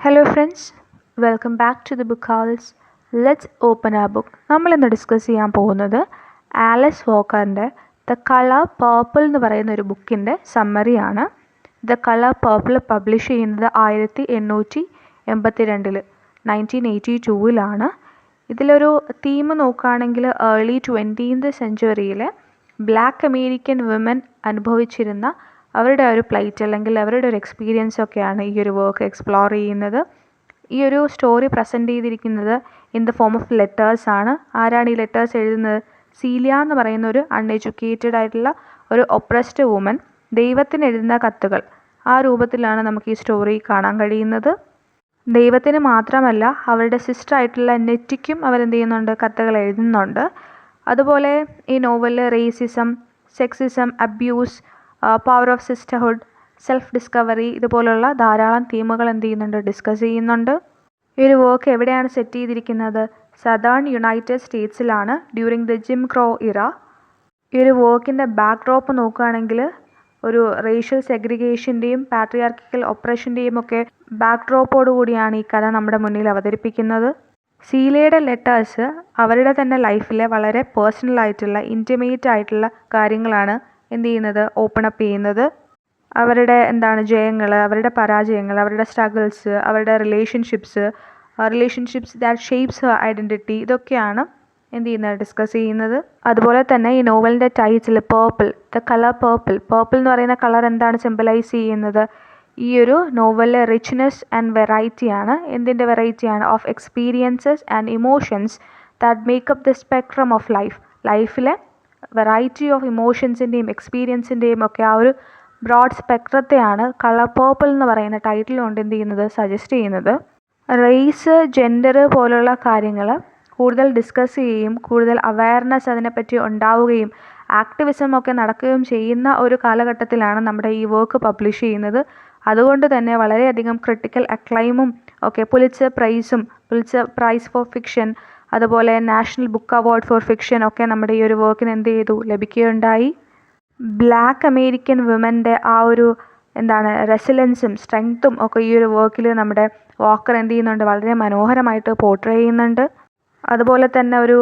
Hello friends, welcome back to the book hauls. Let's open our book. നമ്മൾ ഇന്ന് discuss ചെയ്യാൻ പോകുന്നത് Alice വോക്കറിൻ്റെ ദ കളർ പേർപ്പിൾ എന്ന് പറയുന്ന ഒരു ബുക്കിൻ്റെ സമ്മറിയാണ്. ദ കളർ പേർപ്പിൾ പബ്ലിഷ് ചെയ്യുന്നത് 1882 1982 ഇതിലൊരു തീം നോക്കുകയാണെങ്കിൽ ഏർലി 20th സെഞ്ച്വറിയിലെ ബ്ലാക്ക് അമേരിക്കൻ വിമൻ അനുഭവിച്ചിരുന്ന അവരുടെ ഒരു പ്ലൈറ്റ് അല്ലെങ്കിൽ അവരുടെ ഒരു എക്സ്പീരിയൻസ് ഒക്കെയാണ് ഈ ഒരു വർക്ക് എക്സ്പ്ലോർ ചെയ്യുന്നത്. ഈ ഒരു സ്റ്റോറി പ്രസൻറ്റ് ചെയ്തിരിക്കുന്നത് in the form of letters ആണ്. ആരാണ് ഈ ലെറ്റേഴ്സ് എഴുതുന്നത്? സീലിയ എന്ന് പറയുന്ന ഒരു അൺഎഡ്യൂക്കേറ്റഡ് ആയിട്ടുള്ള ഒരു ഒപ്രസ്ഡ് വുമൻ ദൈവത്തിന് എഴുതുന്ന കത്തുകൾ, ആ രൂപത്തിലാണ് നമുക്ക് ഈ സ്റ്റോറി കാണാൻ കഴിയുന്നത്. ദൈവത്തിന് മാത്രമല്ല, അവരുടെ സിസ്റ്റർ ആയിട്ടുള്ള നെറ്റിക്കും അവരെന്ത് ചെയ്യുന്നുണ്ട്, കത്തുകൾ എഴുതുന്നുണ്ട്. അതുപോലെ ഈ നോവലിൽ racism, sexism, abuse, power of sisterhood, self discovery ഇതുപോലുള്ള ധാരാളം തീമുകൾ എന്ത് ചെയ്യുന്നുണ്ട്, ഡിസ്കസ് ചെയ്യുന്നുണ്ട്. ഈ ഒരു വർക്ക് എവിടെയാണ് സെറ്റ് ചെയ്തിരിക്കുന്നത്? സദേൺ യുണൈറ്റഡ് സ്റ്റേറ്റ്സിലാണ് during the Jim Crow era. ഈ ഒരു വർക്കിൻ്റെ ബാക്ക്ഡ്രോപ്പ് നോക്കുകയാണെങ്കിൽ ഒരു റേഷ്യൽ സെഗ്രിഗേഷൻ്റെയും പാട്രിയാർക്കിക്കൽ ഒപ്രഷൻ്റെയും ഒക്കെ ബാക്ക്ഡ്രോപ്പോടു കൂടിയാണ് ഈ കഥ നമ്മുടെ മുന്നിൽ അവതരിപ്പിക്കുന്നത്. സീലയുടെ ലെറ്റേഴ്സ് അവരുടെ തന്നെ ലൈഫിലെ വളരെ പേഴ്സണൽ ആയിട്ടുള്ള ഇൻറ്റിമേറ്റ് ആയിട്ടുള്ള കാര്യങ്ങളാണ് എന്ത് ചെയ്യുന്നത്, ഓപ്പൺ അപ്പ് ചെയ്യുന്നത്. അവരുടെ ജയങ്ങൾ, അവരുടെ പരാജയങ്ങൾ, അവരുടെ സ്ട്രഗിൾസ്, അവരുടെ relationships that shapes her identity, ഇതൊക്കെയാണ് എന്ത് ചെയ്യുന്നത്, ഡിസ്കസ് ചെയ്യുന്നത്. അതുപോലെ തന്നെ ഈ നോവലിൻ്റെ title purple, the colour purple എന്ന് പറയുന്ന കളർ എന്താണ് സിംബലൈസ് ചെയ്യുന്നത്? ഈ ഒരു നോവലിലെ റിച്ച്നെസ് ആൻഡ് വെറൈറ്റിയാണ്. എന്തിൻ്റെ വെറൈറ്റിയാണ്? Of experiences and emotions that makeup the spectrum of ലൈഫിലെ വെറൈറ്റി ഓഫ് ഇമോഷൻസിൻ്റെയും എക്സ്പീരിയൻസിൻ്റെയും ഒക്കെ ആ ഒരു ബ്രോഡ് സ്പെക്ട്രത്തെയാണ് കളർ പേർപ്പിൾ എന്ന് പറയുന്ന ടൈറ്റിൽ കൊണ്ട് എന്ത് ചെയ്യുന്നത്, സജസ്റ്റ് ചെയ്യുന്നത്. റേസ്, ജെൻഡർ പോലുള്ള കാര്യങ്ങൾ കൂടുതൽ ഡിസ്കസ് ചെയ്യുകയും കൂടുതൽ അവയർനെസ് അതിനെപ്പറ്റി ഉണ്ടാവുകയും ആക്ടിവിസം ഒക്കെ നടക്കുകയും ചെയ്യുന്ന ഒരു കാലഘട്ടത്തിലാണ് നമ്മുടെ ഈ വർക്ക് പബ്ലിഷ് ചെയ്യുന്നത്. അതുകൊണ്ട് തന്നെ വളരെയധികം ക്രിട്ടിക്കൽ അക്ലൈമും ഒക്കെ, പുലിറ്റ്സർ പ്രൈസ് ഫോർ ഫിക്ഷൻ, അതുപോലെ national book award for fiction ഒക്കെ നമ്മുടെ ഈ ഒരു വർക്കിന് എന്ത് ചെയ്തു, ലഭിക്കുകയുണ്ടായി. ബ്ലാക്ക് അമേരിക്കൻ വിമൻ്റെ ആ ഒരു റെസിലൻസും സ്ട്രെങ്ത്തും ഒക്കെ ഈ ഒരു വർക്കിൽ നമ്മുടെ വാക്കർ എന്ത് ചെയ്യുന്നുണ്ട്, വളരെ മനോഹരമായിട്ട് പോർട്രേ ചെയ്യുന്നുണ്ട്. അതുപോലെ തന്നെ ഒരു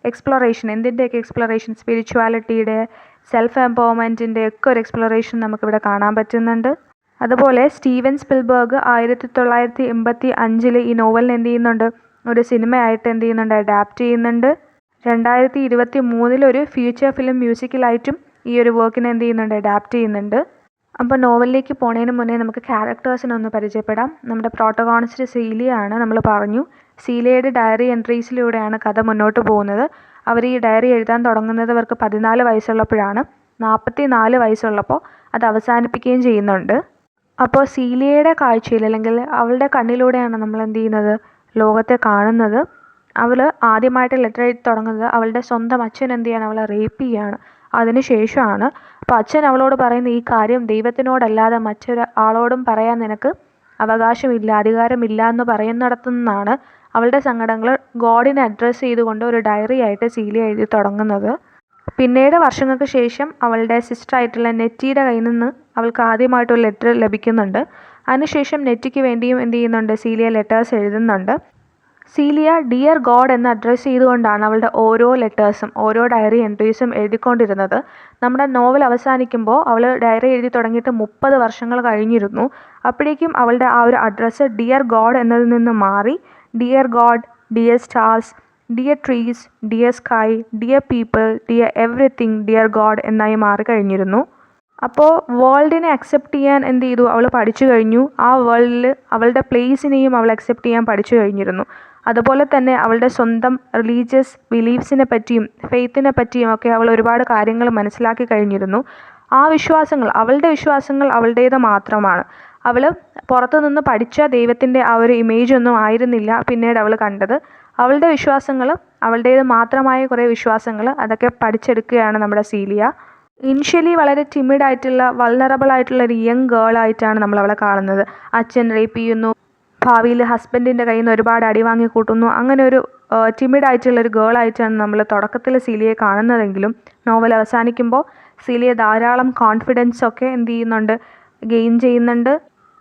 എക്സ്പ്ലോറേഷൻ, എന്തിൻ്റെയൊക്കെ എക്സ്പ്ലോറേഷൻ, സ്പിരിച്വാലിറ്റിയുടെ, സെൽഫ് എംപവർമെൻറ്റിൻ്റെ ഒക്കെ ഒരു എക്സ്പ്ലോറേഷൻ നമുക്കിവിടെ കാണാൻ പറ്റുന്നുണ്ട്. അതുപോലെ സ്റ്റീവൻ സ്പിൽബർഗ് 1985 ഈ നോവലിന് എന്ത് ചെയ്യുന്നുണ്ട്, ഒരു സിനിമയായിട്ട് എന്ത് ചെയ്യുന്നുണ്ട്, അഡാപ്റ്റ് ചെയ്യുന്നുണ്ട്. 2023 ഒരു ഫ്യൂച്ചർ ഫിലിം മ്യൂസിക്കലായിട്ടും ഈ ഒരു വർക്കിനെ എന്ത് ചെയ്യുന്നുണ്ട്, അഡാപ്റ്റ് ചെയ്യുന്നുണ്ട്. അപ്പോൾ നോവലിലേക്ക് പോണതിന് മുന്നേ നമുക്ക് ക്യാരക്ടേഴ്സിനെ ഒന്ന് പരിചയപ്പെടാം. നമ്മുടെ പ്രോട്ടഗോണിസ്റ്റ് സീലിയ ആണ്. നമ്മൾ പറഞ്ഞു, സീലിയയുടെ ഡയറി എൻട്രീസിലൂടെയാണ് കഥ മുന്നോട്ട് പോകുന്നത്. അവർ ഈ ഡയറി എഴുതാൻ തുടങ്ങുന്നത് അവർക്ക് 14 വയസ്സുള്ളപ്പോഴാണ്. 44 വയസ്സുള്ളപ്പോൾ അത് അവസാനിപ്പിക്കുകയും ചെയ്യുന്നുണ്ട്. അപ്പോൾ സീലിയയുടെ കാഴ്ചയിൽ അല്ലെങ്കിൽ അവളുടെ കണ്ണിലൂടെയാണ് നമ്മൾ എന്ത് ചെയ്യുന്നത്, ലോകത്തെ കാണുന്നത്. അവൾ ആദ്യമായിട്ട് ലെറ്റർ എഴുതി തുടങ്ങുന്നത് അവളുടെ സ്വന്തം അച്ഛൻ എന്ത് ചെയ്യാണ്, അവളെ റേപ്പ് ചെയ്യുകയാണ്. അതിനുശേഷമാണ് അപ്പോൾ അച്ഛൻ അവളോട് പറയുന്ന ഈ കാര്യം ദൈവത്തിനോടല്ലാതെ മറ്റൊരാളോടും പറയാൻ നിനക്ക് അവകാശമില്ല, അധികാരമില്ല എന്ന് പറയുന്നിടത്തുനിന്നാണ് അവളുടെ സങ്കടങ്ങൾ ഗോഡിനെ അഡ്രസ്സ് ചെയ്തുകൊണ്ട് ഒരു ഡയറി ആയിട്ട് സീലിയ എഴുതി തുടങ്ങുന്നത്. പിന്നീട് വർഷങ്ങൾക്ക് ശേഷം അവളുടെ സിസ്റ്റർ ആയിട്ടുള്ള നെറ്റിയുടെ കയ്യിൽ നിന്ന് അവൾക്ക് ആദ്യമായിട്ടൊരു ലെറ്റർ ലഭിക്കുന്നുണ്ട്. അതിനുശേഷം നെറ്റിക്ക് വേണ്ടിയും എന്ത് ചെയ്യുന്നുണ്ട്, സീലിയ ലെറ്റേഴ്സ് എഴുതുന്നുണ്ട്. സീലിയ ഡിയർ ഗോഡ് എന്ന് അഡ്രസ്സ് ചെയ്തുകൊണ്ടാണ് അവളുടെ ഓരോ ലെറ്റേഴ്സും ഓരോ ഡയറി എൻട്രീസും എഴുതിക്കൊണ്ടിരുന്നത്. നമ്മുടെ നോവൽ അവസാനിക്കുമ്പോൾ അവൾ ഡയറി എഴുതി തുടങ്ങിയിട്ട് 30 വർഷങ്ങൾ കഴിഞ്ഞിരുന്നു. അപ്പോഴേക്കും അവളുടെ ആ ഒരു അഡ്രസ്സ് ഡിയർ ഗോഡ് എന്നതിൽ നിന്ന് മാറി dear God, dear stars, dear trees, dear sky, dear people, dear everything, dear God എന്നായി മാറിക്കഴിഞ്ഞിരുന്നു. അപ്പോൾ വേൾഡിനെ അക്സെപ്റ്റ് ചെയ്യാൻ എന്ത് ചെയ്തു, അവൾ പഠിച്ചു കഴിഞ്ഞു. ആ വേൾഡിൽ അവളുടെ പ്ലേസിനെയും അവൾ അക്സെപ്റ്റ് ചെയ്യാൻ പഠിച്ചു കഴിഞ്ഞിരുന്നു. അതുപോലെ തന്നെ അവളുടെ സ്വന്തം റിലീജിയസ് ബിലീഫ്സിനെ പറ്റിയും ഫെയ്ത്തിനെ പറ്റിയും ഒക്കെ അവൾ ഒരുപാട് കാര്യങ്ങൾ മനസ്സിലാക്കി കഴിഞ്ഞിരുന്നു. ആ വിശ്വാസങ്ങൾ, അവളുടെ വിശ്വാസങ്ങൾ അവളുടേത് മാത്രമാണ്. അവൾ പുറത്തുനിന്ന് പഠിച്ച ദൈവത്തിൻ്റെ ആ ഒരു ഇമേജ് ഒന്നും ആയിരുന്നില്ല പിന്നീട് അവൾ കണ്ടത്. അവളുടെ വിശ്വാസങ്ങൾ, അവളുടേത് മാത്രമായ കുറേ വിശ്വാസങ്ങൾ, അതൊക്കെ പഠിച്ചെടുക്കുകയാണ് നമ്മുടെ സീലിയ. ഇനിഷ്യലി വളരെ ടിമിഡായിട്ടുള്ള, വൾനറബിൾ ആയിട്ടുള്ള ഒരു യങ് ഗേൾ ആയിട്ടാണ് നമ്മൾ അവളെ കാണുന്നത്. അച്ഛൻ റേപ്പ് ചെയ്യുന്നു, ഭാവിയിൽ ഹസ്ബൻഡിൻ്റെ കയ്യിൽ നിന്ന് ഒരുപാട് അടി വാങ്ങി കൂട്ടുന്നു. അങ്ങനെ ഒരു ടിമിഡായിട്ടുള്ളൊരു ഗേൾ ആയിട്ടാണ് നമ്മൾ തുടക്കത്തിൽ സീലിയയെ കാണുന്നതെങ്കിലും നോവൽ അവസാനിക്കുമ്പോൾ സീലിയ ധാരാളം കോൺഫിഡൻസ് ഒക്കെ എന്ത് ചെയ്യുന്നുണ്ട്, ഗെയിൻ ചെയ്യുന്നുണ്ട്.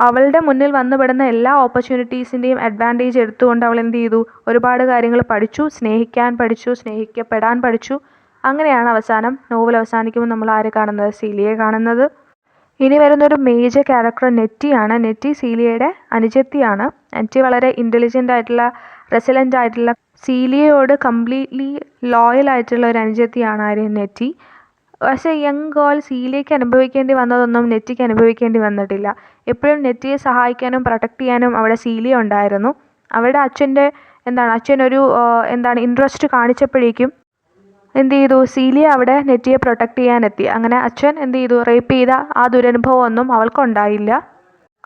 അവളുടെ മുന്നിൽ വന്നുപെടുന്ന എല്ലാ ഓപ്പർച്യൂണിറ്റീസിൻ്റെയും അഡ്വാൻറ്റേജ് എടുത്തുകൊണ്ട് അവൾ എന്ത് ചെയ്തു, ഒരുപാട് കാര്യങ്ങൾ പഠിച്ചു, സ്നേഹിക്കാൻ പഠിച്ചു, സ്നേഹിക്കപ്പെടാൻ പഠിച്ചു. അങ്ങനെയാണ് അവസാനം നോവൽ അവസാനിക്കുമ്പോൾ നമ്മൾ ആരെ കാണുന്നത്, സീലിയെ കാണുന്നത്. ഇനി വരുന്നൊരു മേജർ ക്യാരക്ടർ നെറ്റിയാണ്. നെറ്റി സീലിയയുടെ അനുജത്തിയാണ്. നെറ്റി വളരെ ഇൻ്റലിജൻ്റ് ആയിട്ടുള്ള, റെസിലൻ്റ് ആയിട്ടുള്ള, സീലിയയോട് കംപ്ലീറ്റ്ലി ലോയൽ ആയിട്ടുള്ള ഒരു അനുജത്തിയാണ് ആര്, നെറ്റി. പക്ഷേ യങ് ഗേൾ സീലിയയ്ക്ക് അനുഭവിക്കേണ്ടി വന്നതൊന്നും നെറ്റിക്ക് അനുഭവിക്കേണ്ടി വന്നിട്ടില്ല. എപ്പോഴും നെറ്റിയെ സഹായിക്കാനും പ്രൊട്ടക്റ്റ് ചെയ്യാനും അവിടെ സീലിയ ഉണ്ടായിരുന്നു. അവരുടെ അച്ഛനൊരു ഇൻട്രസ്റ്റ് കാണിച്ചപ്പോഴേക്കും എന്ത് ചെയ്തു, സീലിയ അവിടെ നെറ്റിയെ പ്രൊട്ടക്റ്റ് ചെയ്യാനെത്തി. അങ്ങനെ അച്ഛൻ എന്ത് ചെയ്തു, റേപ്പ് ചെയ്ത ആ ദുരനുഭവമൊന്നും അവൾക്കുണ്ടായില്ല.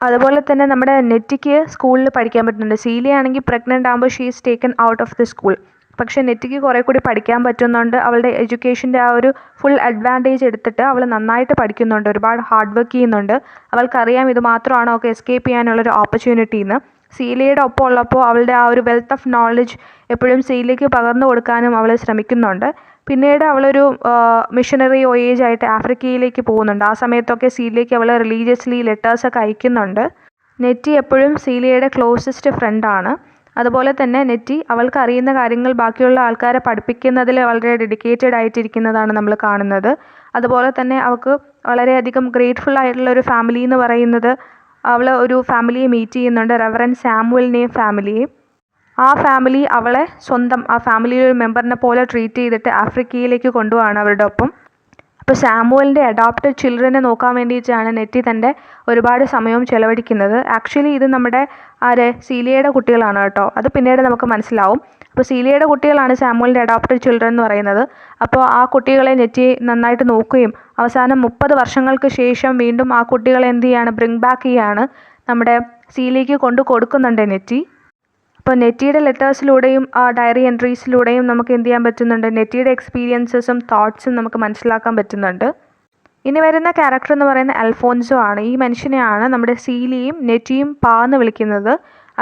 അതുപോലെ തന്നെ നമ്മുടെ നെറ്റിക്ക് സ്കൂളിൽ പഠിക്കാൻ പറ്റുന്നുണ്ട്. സീലിയ ആണെങ്കിൽ പ്രഗ്നൻ്റ് ആകുമ്പോൾ she is taken out of the school. പക്ഷേ നെറ്റിക്ക് കുറേ കൂടി പഠിക്കാൻ പറ്റുന്നുണ്ട്. അവളുടെ എഡ്യൂക്കേഷൻ്റെ ആ ഒരു ഫുൾ അഡ്വാൻറ്റേജ് എടുത്തിട്ട് അവൾ നന്നായിട്ട് പഠിക്കുന്നുണ്ട്, ഒരുപാട് ഹാർഡ് വർക്ക് ചെയ്യുന്നുണ്ട്. അവൾക്കറിയാം ഇത് മാത്രമാണ് അവൾക്ക് എസ്കേപ്പ് ചെയ്യാനുള്ളൊരു ഓപ്പർച്യൂണിറ്റി എന്ന്. സീലിയയുടെ ഒപ്പം ഉള്ളപ്പോൾ അവളുടെ ആ ഒരു വെൽത്ത് ഓഫ് നോളജ് എപ്പോഴും സീലിയയ്ക്ക് പകർന്നു കൊടുക്കാനും അവൾ ശ്രമിക്കുന്നുണ്ട്. പിന്നീട് അവളൊരു മിഷനറി വോയേജ് ആയിട്ട് ആഫ്രിക്കയിലേക്ക് പോകുന്നുണ്ട്. ആ സമയത്തൊക്കെ സീലിയയ്ക്ക് അവൾ റിലീജിയസ്ലി ലെറ്റേഴ്സൊക്കെ അയക്കുന്നുണ്ട്. നെറ്റി എപ്പോഴും സീലിയയുടെ ക്ലോസസ്റ്റ് ഫ്രണ്ടാണ്. അതുപോലെ തന്നെ നെറ്റി അവൾക്ക് അറിയുന്ന കാര്യങ്ങൾ ബാക്കിയുള്ള ആൾക്കാരെ പഠിപ്പിക്കുന്നതിൽ വളരെ ഡെഡിക്കേറ്റഡ് ആയിട്ടിരിക്കുന്നതാണ് നമ്മൾ കാണുന്നത്. അതുപോലെ തന്നെ അവൾക്ക് വളരെയധികം ഗ്രേറ്റ്ഫുൾ ആയിട്ടുള്ള ഒരു ഫാമിലി എന്ന് പറയുന്നത്, അവൾ ഒരു ഫാമിലിയെ മീറ്റ് ചെയ്യുന്നുണ്ട്, റെവറൻഡ് സാമുവലിനെയും ഫാമിലിയെ. ആ ഫാമിലി അവളെ സ്വന്തം, ആ ഫാമിലിയിലെ ഒരു മെമ്പറിനെ പോലെ ട്രീറ്റ് ചെയ്തിട്ട് ആഫ്രിക്കയിലേക്ക് കൊണ്ടുപോവാണ് അവരുടെ ഒപ്പം. അപ്പോൾ സാമുവലിൻ്റെ അഡോപ്റ്റഡ് ചിൽഡ്രനെ നോക്കാൻ വേണ്ടിയിട്ടാണ് നെറ്റി തൻ്റെ ഒരുപാട് സമയവും ചിലവഴിക്കുന്നത്. ആക്ച്വലി ഇത് നമ്മുടെ സീലിയയുടെ കുട്ടികളാണ് കേട്ടോ. അത് പിന്നീട് നമുക്ക് മനസ്സിലാവും. അപ്പോൾ സീലിയയുടെ കുട്ടികളാണ് സാമുവലിൻ്റെ അഡോപ്റ്റഡ് ചിൽഡ്രൻ എന്ന് പറയുന്നത്. അപ്പോൾ ആ കുട്ടികളെ നെറ്റി നന്നായിട്ട് നോക്കുകയും അവസാനം 30 വർഷങ്ങൾക്ക് ശേഷം വീണ്ടും ആ കുട്ടികളെ എന്ത് ചെയ്യാണ്, ബ്രിങ് ബാക്ക് ചെയ്യാണ് നമ്മുടെ സീലിയയ്ക്ക് കൊടുക്കുന്നുണ്ട് നെറ്റി. അപ്പോൾ നെറ്റിയുടെ ലെറ്റേഴ്സിലൂടെയും ആ ഡയറി എൻട്രീസിലൂടെയും നമുക്ക് എന്ത് ചെയ്യാൻ പറ്റുന്നുണ്ട്, നെറ്റിയുടെ എക്സ്പീരിയൻസസും തോട്ട്സും നമുക്ക് മനസ്സിലാക്കാൻ പറ്റുന്നുണ്ട്. ഇനി വരുന്ന ക്യാരക്ടർ എന്ന് പറയുന്നത് അൽഫോൻസോ ആണ്. ഈ മനുഷ്യനെയാണ് നമ്മുടെ സീലിയും നെറ്റിയും എന്ന് വിളിക്കുന്നത്.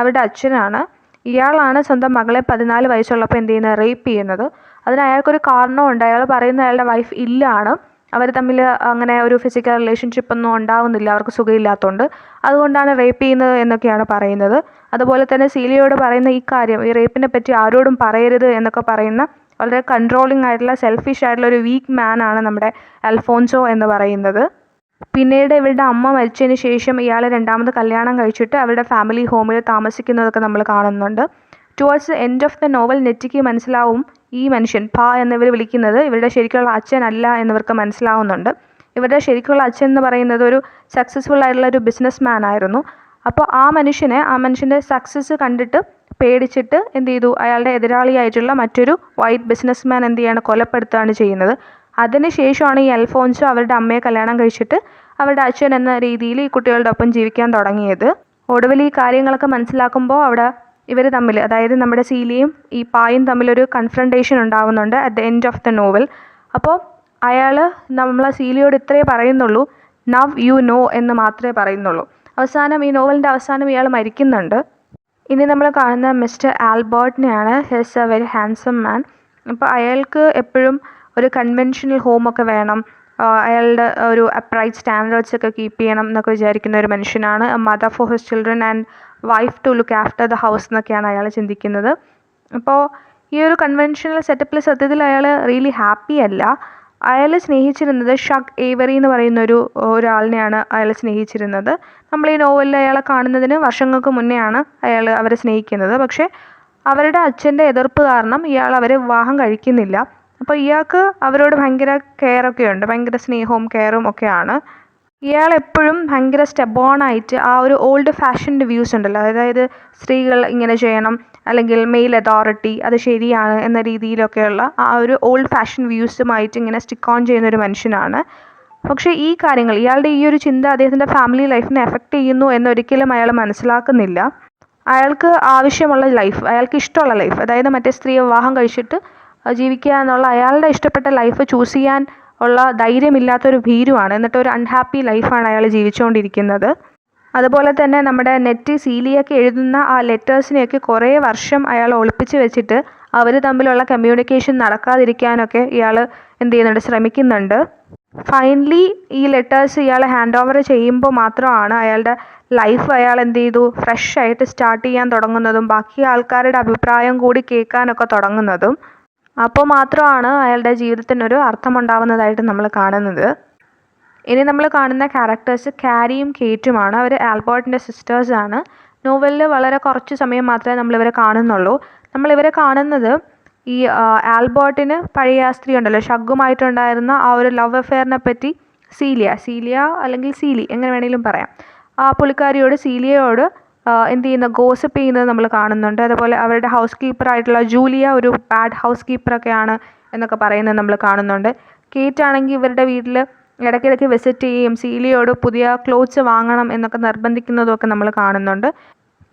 അവരുടെ അച്ഛനാണ്. ഇയാളാണ് സ്വന്തം മകളെ 14 വയസ്സുള്ളപ്പോൾ എന്ത് ചെയ്യുന്നത്, റേപ്പ് ചെയ്യുന്നത്. അതിന് അയാൾക്കൊരു കാരണമുണ്ട്. അയാൾ പറയുന്നത് അയാളുടെ വൈഫ് ഇല്ലാണ്, അവർ തമ്മിൽ അങ്ങനെ ഒരു ഫിസിക്കൽ റിലേഷൻഷിപ്പ് ഒന്നും ഉണ്ടാവുന്നില്ല, അവർക്ക് സുഖമില്ലാത്തതുകൊണ്ട്, അതുകൊണ്ടാണ് റേപ്പ് ചെയ്യുന്നത് എന്നൊക്കെയാണ് പറയുന്നത്. അതുപോലെ തന്നെ സീലിയയോട് പറയുന്ന ഈ കാര്യം, ഈ റേപ്പിനെ പറ്റി ആരോടും പറയരുത് എന്നൊക്കെ പറയുന്ന വളരെ കൺട്രോളിങ് ആയിട്ടുള്ള, സെൽഫിഷ് ആയിട്ടുള്ള ഒരു വീക്ക് മാൻ ആണ് നമ്മുടെ അൽഫോൻസോ എന്ന് പറയുന്നത്. പിന്നീട് ഇവരുടെ അമ്മ മരിച്ചതിന് ശേഷം ഇയാൾ രണ്ടാമത് കല്യാണം കഴിച്ചിട്ട് അവരുടെ ഫാമിലി ഹോമിൽ താമസിക്കുന്നതൊക്കെ നമ്മൾ കാണുന്നുണ്ട്. Towards the end of the novel നെറ്റിക്ക് മനസ്സിലാവും ഈ മനുഷ്യൻ എന്നിവർ വിളിക്കുന്നത് ഇവരുടെ ശരിക്കുള്ള അച്ഛനല്ല എന്നിവർക്ക് മനസ്സിലാവുന്നുണ്ട്. ഇവരുടെ ശരിക്കുള്ള അച്ഛൻ എന്ന് പറയുന്നത് ഒരു സക്സസ്ഫുൾ ആയിട്ടുള്ള ഒരു ബിസിനസ് മാൻ ആയിരുന്നു. അപ്പോൾ ആ മനുഷ്യൻ്റെ സക്സസ് കണ്ടിട്ട് പേടിച്ചിട്ട് എന്ത് ചെയ്തു, അയാളുടെ എതിരാളിയായിട്ടുള്ള മറ്റൊരു വൈറ്റ് ബിസിനസ് മാൻ എന്ത് ചെയ്യാണ്, കൊലപ്പെടുത്തുകയാണ് ചെയ്യുന്നത്. അതിനുശേഷമാണ് ഈ അൽഫോൻസോ അവരുടെ അമ്മയെ കല്യാണം കഴിച്ചിട്ട് അവരുടെ അച്ഛൻ എന്ന രീതിയിൽ ഈ കുട്ടികളുടെ ഒപ്പം ജീവിക്കാൻ തുടങ്ങിയത്. ഒടുവിൽ ഈ കാര്യങ്ങളൊക്കെ മനസ്സിലാക്കുമ്പോൾ അവിടെ ഇവർ തമ്മിൽ, അതായത് നമ്മുടെ സീലിയും ഈ പായും തമ്മിലൊരു കൺഫ്രണ്ടേഷൻ ഉണ്ടാവുന്നുണ്ട് at the end of the novel. അപ്പോൾ അയാൾ നമ്മളെ സീലിയോട് ഇത്രയേ പറയുന്നുള്ളൂ, നവ് യു നോ എന്ന് മാത്രമേ പറയുന്നുള്ളൂ. അവസാനം ഈ നോവലിൻ്റെ അവസാനം ഇയാൾ മരിക്കുന്നുണ്ട്. ഇനി നമ്മൾ കാണുന്ന മിസ്റ്റർ ആൽബർട്ടിനെയാണ്. He's a very handsome man. അപ്പോൾ അയാൾക്ക് എപ്പോഴും ഒരു കൺവെൻഷണൽ ഹോമൊക്കെ വേണം, അയാളുടെ ഒരു അപ്രൈറ്റ് സ്റ്റാൻഡേർഡ്സ് ഒക്കെ കീപ്പ് ചെയ്യണം എന്നൊക്കെ വിചാരിക്കുന്ന ഒരു മനുഷ്യനാണ്. A mother for his children and wife to look after the house എന്നൊക്കെയാണ് അയാൾ ചിന്തിക്കുന്നത്. അപ്പോൾ ഈ ഒരു കൺവെൻഷണൽ സെറ്റപ്പിൽ സത്യത്തിൽ അയാൾ റിയലി ഹാപ്പി അല്ല. അയാൾ സ്നേഹിച്ചിരുന്നത് ഷഗ് ഏവറി എന്ന് പറയുന്ന ഒരാളിനെയാണ് അയാൾ സ്നേഹിച്ചിരുന്നത്. നമ്മൾ ഈ നോവലിൽ അയാളെ കാണുന്നതിന് വർഷങ്ങൾക്ക് മുന്നെയാണ് അയാൾ അവരെ സ്നേഹിക്കുന്നത്. പക്ഷേ അവരുടെ അച്ഛൻ്റെ എതിർപ്പ് കാരണം ഇയാൾ അവരെ വിവാഹം കഴിക്കുന്നില്ല. അപ്പോൾ ഇയാൾക്ക് അവരോട് ഭയങ്കര കെയറൊക്കെ ഉണ്ട്, ഭയങ്കര സ്നേഹവും കെയറും ഒക്കെയാണ്. ഇയാൾ എപ്പോഴും ഭയങ്കര സ്റ്റെബോണായിട്ട് ആ ഒരു ഓൾഡ് ഫാഷൻഡ് വ്യൂസ് ഉണ്ടല്ലോ, അതായത് സ്ത്രീകൾ ഇങ്ങനെ ചെയ്യണം അല്ലെങ്കിൽ മെയിൽ അതോറിറ്റി അത് ശരിയാണ് എന്ന രീതിയിലൊക്കെയുള്ള ആ ഒരു ഓൾഡ് ഫാഷൻ വ്യൂസുമായിട്ട് ഇങ്ങനെ സ്റ്റിക്ക് ഓൺ ചെയ്യുന്ന ഒരു മനുഷ്യനാണ്. പക്ഷേ ഈ കാര്യങ്ങൾ, ഇയാളുടെ ഈ ഒരു ചിന്ത അദ്ദേഹത്തിൻ്റെ ഫാമിലി ലൈഫിനെ എഫക്റ്റ് ചെയ്യുന്നു എന്നൊരിക്കലും അയാൾ മനസ്സിലാക്കുന്നില്ല. അയാൾക്ക് ആവശ്യമുള്ള ലൈഫ്, അയാൾക്ക് ഇഷ്ടമുള്ള ലൈഫ്, അതായത് മറ്റേ സ്ത്രീയെ വിവാഹം കഴിച്ചിട്ട് ജീവിക്കുക എന്നുള്ള അയാളുടെ ഇഷ്ടപ്പെട്ട ലൈഫ് ചൂസ് ചെയ്യാൻ ഉള്ള ധൈര്യമില്ലാത്തൊരു ഭീരുവാണ്. എന്നിട്ട് ഒരു അൺഹാപ്പി ലൈഫാണ് അയാൾ ജീവിച്ചുകൊണ്ടിരിക്കുന്നത്. അതുപോലെ തന്നെ നമ്മുടെ നെറ്റി സീലിയൊക്കെ എഴുതുന്ന ആ ലെറ്റേഴ്സിനെയൊക്കെ കുറേ വർഷം അയാൾ ഒളിപ്പിച്ച് വെച്ചിട്ട് അവർ തമ്മിലുള്ള കമ്മ്യൂണിക്കേഷൻ നടക്കാതിരിക്കാനൊക്കെ ഇയാൾ എന്ത് ചെയ്യുന്നുണ്ട്, ശ്രമിക്കുന്നുണ്ട്. ഫൈനലി ഈ ലെറ്റേഴ്സ് ഇയാൾ ഹാൻഡ് ഓവർ ചെയ്യുമ്പോൾ മാത്രമാണ് അയാളുടെ ലൈഫ് അയാൾ എന്ത് ചെയ്തു ഫ്രഷ് ആയിട്ട് സ്റ്റാർട്ട് ചെയ്യാൻ തുടങ്ങുന്നതും ബാക്കി ആൾക്കാരുടെ അഭിപ്രായം കൂടി കേൾക്കാനൊക്കെ തുടങ്ങുന്നതും. അപ്പോൾ മാത്രമാണ് അയാളുടെ ജീവിതത്തിനൊരു അർത്ഥമുണ്ടാവുന്നതായിട്ട് നമ്മൾ കാണുന്നത്. ഇനി നമ്മൾ കാണുന്ന ക്യാരക്ടേഴ്സ് കാരിയും കേറ്റുമാണ്. അവർ ആൽബർട്ടിൻ്റെ സിസ്റ്റേഴ്സാണ്. നോവലിൽ വളരെ കുറച്ച് സമയം മാത്രമേ നമ്മളിവരെ കാണുന്നുള്ളൂ. നമ്മളിവരെ കാണുന്നത് ഈ ആൽബർട്ടിന് പഴയ ആ സ്ത്രീ ഉണ്ടല്ലോ, ഷഗ്ഗുമായിട്ടുണ്ടായിരുന്ന ആ ഒരു ലവ് അഫെയറിനെ പറ്റി സീലിയ അല്ലെങ്കിൽ സീലി എങ്ങനെ വേണമെങ്കിലും പറയാം, ആ പുള്ളിക്കാരിയോട് സീലിയയോട് എന്ത് ചെയ്യുന്ന ഗോസിപ്പ് ചെയ്യുന്നത് നമ്മൾ കാണുന്നുണ്ട്. അതുപോലെ അവരുടെ ഹൗസ് കീപ്പറായിട്ടുള്ള ജൂലിയ ഒരു ബാഡ് ഹൗസ് കീപ്പറൊക്കെയാണ് എന്നൊക്കെ പറയുന്നത് നമ്മൾ കാണുന്നുണ്ട്. കേറ്റ് ആണെങ്കിൽ ഇവരുടെ വീട്ടിൽ ഇടയ്ക്കിടയ്ക്ക് വിസിറ്റ് ചെയ്യുകയും സീലിയോട് പുതിയ ക്ലോത്ത്സ് വാങ്ങണം എന്നൊക്കെ നിർബന്ധിക്കുന്നതൊക്കെ നമ്മൾ കാണുന്നുണ്ട്.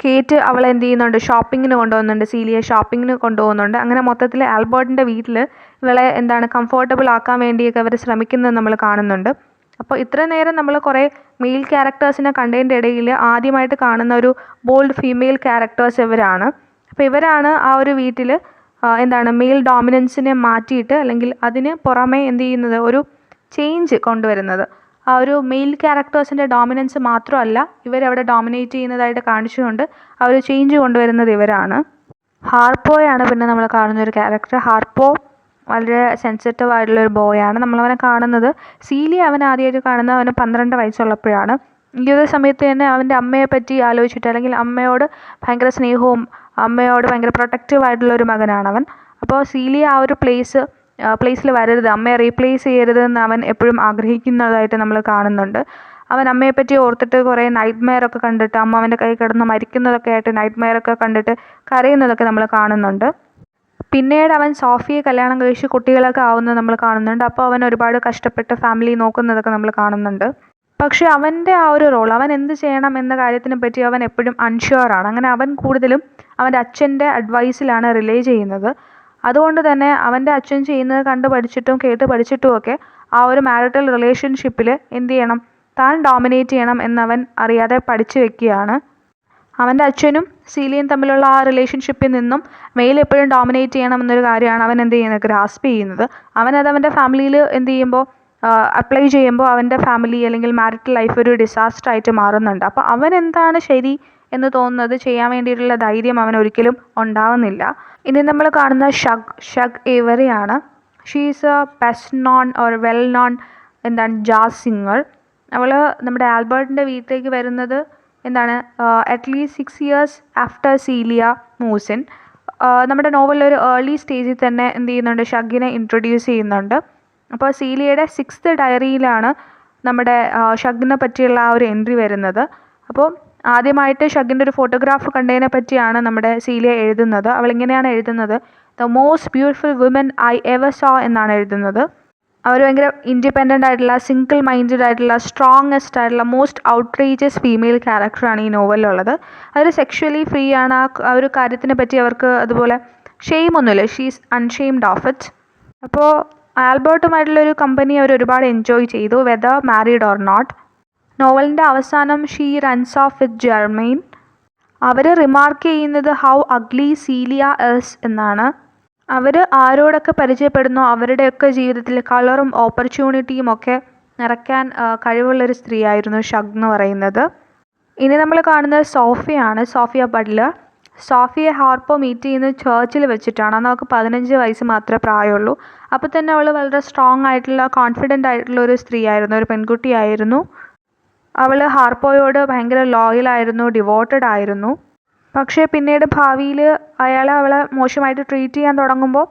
കേറ്റ് അവളെ എന്ത് ചെയ്യുന്നുണ്ട്, ഷോപ്പിങ്ങിന് കൊണ്ടുപോകുന്നുണ്ട്, സീലിയെ ഷോപ്പിങ്ങിന് കൊണ്ടുപോകുന്നുണ്ട്. അങ്ങനെ മൊത്തത്തിൽ ആൽബർട്ടിൻ്റെ വീട്ടിൽ ഇവളെ കംഫർട്ടബിൾ ആക്കാൻ വേണ്ടിയൊക്കെ അവർ ശ്രമിക്കുന്നത് നമ്മൾ കാണുന്നുണ്ട്. അപ്പോൾ ഇത്ര നേരം നമ്മൾ കുറേ മെയിൽ ക്യാരക്ടേഴ്സിനെ കണ്ടതിൻ്റെ ഇടയിൽ ആദ്യമായിട്ട് കാണുന്ന ഒരു ബോൾഡ് ഫീമെയിൽ ക്യാരക്ടേഴ്സ് ഇവരാണ്. അപ്പോൾ ഇവരാണ് ആ ഒരു വീട്ടിൽ മെയിൽ ഡോമിനൻസിനെ മാറ്റിയിട്ട് അല്ലെങ്കിൽ അതിന് പുറമെ എന്ത് ചെയ്യുന്നത്, ഒരു ചേഞ്ച് കൊണ്ടുവരുന്നത്. ആ ഒരു മെയിൽ ക്യാരക്ടേഴ്സിൻ്റെ ഡോമിനൻസ് മാത്രമല്ല ഇവരവിടെ ഡോമിനേറ്റ് ചെയ്യുന്നതായിട്ട് കാണിച്ചുകൊണ്ട് ആ ഒരു ചേഞ്ച് കൊണ്ടുവരുന്നത് ഇവരാണ്. ഹാർപ്പോയാണ് പിന്നെ നമ്മൾ കാണുന്ന ഒരു ക്യാരക്ടർ. ഹാർപ്പോ വളരെ സെൻസിറ്റീവ് ആയിട്ടുള്ളൊരു ബോയാണ്. നമ്മളവനെ കാണുന്നത്, സീലി അവൻ ആദ്യമായിട്ട് കാണുന്നത് അവന് 12 വയസ്സുള്ളപ്പോഴാണ്. ഈ ഒരു സമയത്ത് തന്നെ അവൻ്റെ അമ്മയെ പറ്റി ആലോചിച്ചിട്ട് അല്ലെങ്കിൽ അമ്മയോട് ഭയങ്കര സ്നേഹവും അമ്മയോട് ഭയങ്കര പ്രൊട്ടക്റ്റീവ് ആയിട്ടുള്ളൊരു മകനാണവൻ. അപ്പോൾ സീലി ആ ഒരു പ്ലേസിൽ വരരുത്, അമ്മയെ റീപ്ലേസ് ചെയ്യരുത് എന്ന് അവൻ എപ്പോഴും ആഗ്രഹിക്കുന്നതായിട്ട് നമ്മൾ കാണുന്നുണ്ട്. അവൻ അമ്മയെപ്പറ്റി ഓർത്തിട്ട് കുറേ നൈറ്റ് മെയറൊക്കെ കണ്ടിട്ട് അമ്മ അവൻ്റെ കൈ കിടന്ന് മരിക്കുന്നതൊക്കെ ആയിട്ട് നൈറ്റ് മെയറൊക്കെ കണ്ടിട്ട് കരയുന്നതൊക്കെ നമ്മൾ കാണുന്നുണ്ട്. പിന്നീട് അവൻ സോഫിയെ കല്യാണം കഴിച്ച് കുട്ടികളൊക്കെ ആവുന്നത് നമ്മൾ കാണുന്നുണ്ട്. അപ്പോൾ അവൻ ഒരുപാട് കഷ്ടപ്പെട്ട് ഫാമിലി നോക്കുന്നതൊക്കെ നമ്മൾ കാണുന്നുണ്ട്. പക്ഷേ അവൻ്റെ ആ ഒരു റോൾ, അവൻ എന്ത് ചെയ്യണം എന്ന കാര്യത്തിനെ പറ്റി അവൻ എപ്പോഴും അൺഷ്യൂറാണ്. അങ്ങനെ അവൻ കൂടുതലും അവൻ്റെ അച്ഛൻ്റെ അഡ്വൈസിലാണ് റിലേ ചെയ്യുന്നത്. അതുകൊണ്ട് തന്നെ അവൻ്റെ അച്ഛൻ ചെയ്യുന്നത് കണ്ട് പഠിച്ചിട്ടും കേട്ട് പഠിച്ചിട്ടുമൊക്കെ ആ ഒരു മാരിറ്റൽ റിലേഷൻഷിപ്പിൽ എന്ത് ചെയ്യണം, താൻ ഡോമിനേറ്റ് ചെയ്യണം എന്നവൻ അറിയാതെ പഠിച്ചു വെക്കുകയാണ്. അവൻ്റെ അച്ഛനും സീലിയും തമ്മിലുള്ള ആ റിലേഷൻഷിപ്പിൽ നിന്നും മെയിൽ എപ്പോഴും ഡോമിനേറ്റ് ചെയ്യണം എന്നൊരു കാര്യമാണ് അവൻ എന്ത് ചെയ്യുന്നത്, ഗ്രാസ്പ് ചെയ്യുന്നത്. അവനത് അവൻ്റെ ഫാമിലിയിൽ എന്ത് ചെയ്യുമ്പോൾ അപ്ലൈ ചെയ്യുമ്പോൾ അവൻ്റെ ഫാമിലി അല്ലെങ്കിൽ മാരിറ്റൽ ലൈഫ് ഒരു ഡിസാസ്റ്റർ ആയിട്ട് മാറുന്നുണ്ട്. അപ്പോൾ അവൻ എന്താണ് ശരി എന്ന് തോന്നുന്നത് ചെയ്യാൻ വേണ്ടിയിട്ടുള്ള ധൈര്യം അവൻ ഒരിക്കലും ഉണ്ടാവുന്നില്ല. ഇനി നമ്മൾ കാണുന്ന ഷഗ് ഏവറിയാണ്. She is a best known or well known jazz singer. അവൾ നമ്മുടെ ആൽബർട്ടിൻ്റെ വീട്ടിലേക്ക് വരുന്നത് at least 6 years after Celie moves in. നമ്മുടെ നോവലിലൊരു ഏർലി സ്റ്റേജിൽ തന്നെ എന്ത് ചെയ്യുന്നുണ്ട്, ഷഗ്ഗിനെ ഇൻട്രൊഡ്യൂസ് ചെയ്യുന്നുണ്ട്. അപ്പോൾ സീലിയയുടെ 6th ഡയറിയിലാണ് നമ്മുടെ ഷഗ്ഗിനെ പറ്റിയുള്ള ആ ഒരു എൻട്രി വരുന്നത്. അപ്പോൾ ആദ്യമായിട്ട് ഷഗ്ഗിൻ്റെ ഒരു ഫോട്ടോഗ്രാഫ് കണ്ടതിനെ പറ്റിയാണ് നമ്മുടെ സീലിയ എഴുതുന്നത്. അവളിങ്ങനെയാണ് എഴുതുന്നത്, the most beautiful woman I ever saw എന്നാണ് എഴുതുന്നത്. അവർ ഭയങ്കര ഇൻഡിപെൻഡൻ്റ് ആയിട്ടുള്ള, സിംഗിൾ മൈൻഡഡ് ആയിട്ടുള്ള, സ്ട്രോങ്ങസ്റ്റ് ആയിട്ടുള്ള, മോസ്റ്റ് ഔട്ട്റേജസ് ഫീമെയിൽ ക്യാരക്ടറാണ് ഈ നോവലിലുള്ളത്. അവർ സെക്ഷുവലി ഫ്രീ ആണ്. ആ ഒരു കാര്യത്തിനെ പറ്റി അവർക്ക് അതുപോലെ ഷെയിമൊന്നുമില്ല. She's unashamed of it. അപ്പോൾ ആൽബർട്ടുമായിട്ടുള്ളൊരു കമ്പനി അവർ ഒരുപാട് എൻജോയ് ചെയ്തു, വെദർ മാരീഡ് ഓർ നോട്ട്. നോവലിൻ്റെ അവസാനം she runs off with Germaine. അവർ റിമാർക്ക് ചെയ്യുന്നത് ഹൗ അഗ്ലി സീലിയ ഇസ് എന്നാണ്. അവർ ആരോടൊക്കെ പരിചയപ്പെടുന്നോ അവരുടെയൊക്കെ ജീവിതത്തിൽ കളറും ഓപ്പർച്യൂണിറ്റിയും ഒക്കെ നിറയ്ക്കാൻ കഴിവുള്ളൊരു സ്ത്രീയായിരുന്നു ഷഗ് എന്ന് പറയുന്നത്. ഇനി നമ്മൾ കാണുന്നത് സോഫിയാണ്, സോഫിയ ബട്ട്ലർ. സോഫിയെ ഹാർപ്പോ മീറ്റ് ചെയ്യുന്നത് ചേർച്ചിൽ വെച്ചിട്ടാണ്. അന്ന് അവൾക്ക് 15 വയസ്സ് മാത്രമേ പ്രായമുള്ളൂ. അപ്പോൾ തന്നെ അവൾ വളരെ സ്ട്രോങ് ആയിട്ടുള്ള, കോൺഫിഡൻ്റ് ആയിട്ടുള്ള ഒരു സ്ത്രീയായിരുന്നു, ഒരു പെൺകുട്ടിയായിരുന്നു. അവൾ ഹാർപ്പോയോട് ഭയങ്കര ലോയലായിരുന്നു, ഡിവോട്ടഡ് ആയിരുന്നു. പക്ഷേ പിന്നീട് ഭാവിയിൽ അവളെ മോശമായിട്ട് ട്രീറ്റ് ചെയ്യാൻ തുടങ്ങുമ്പോൾ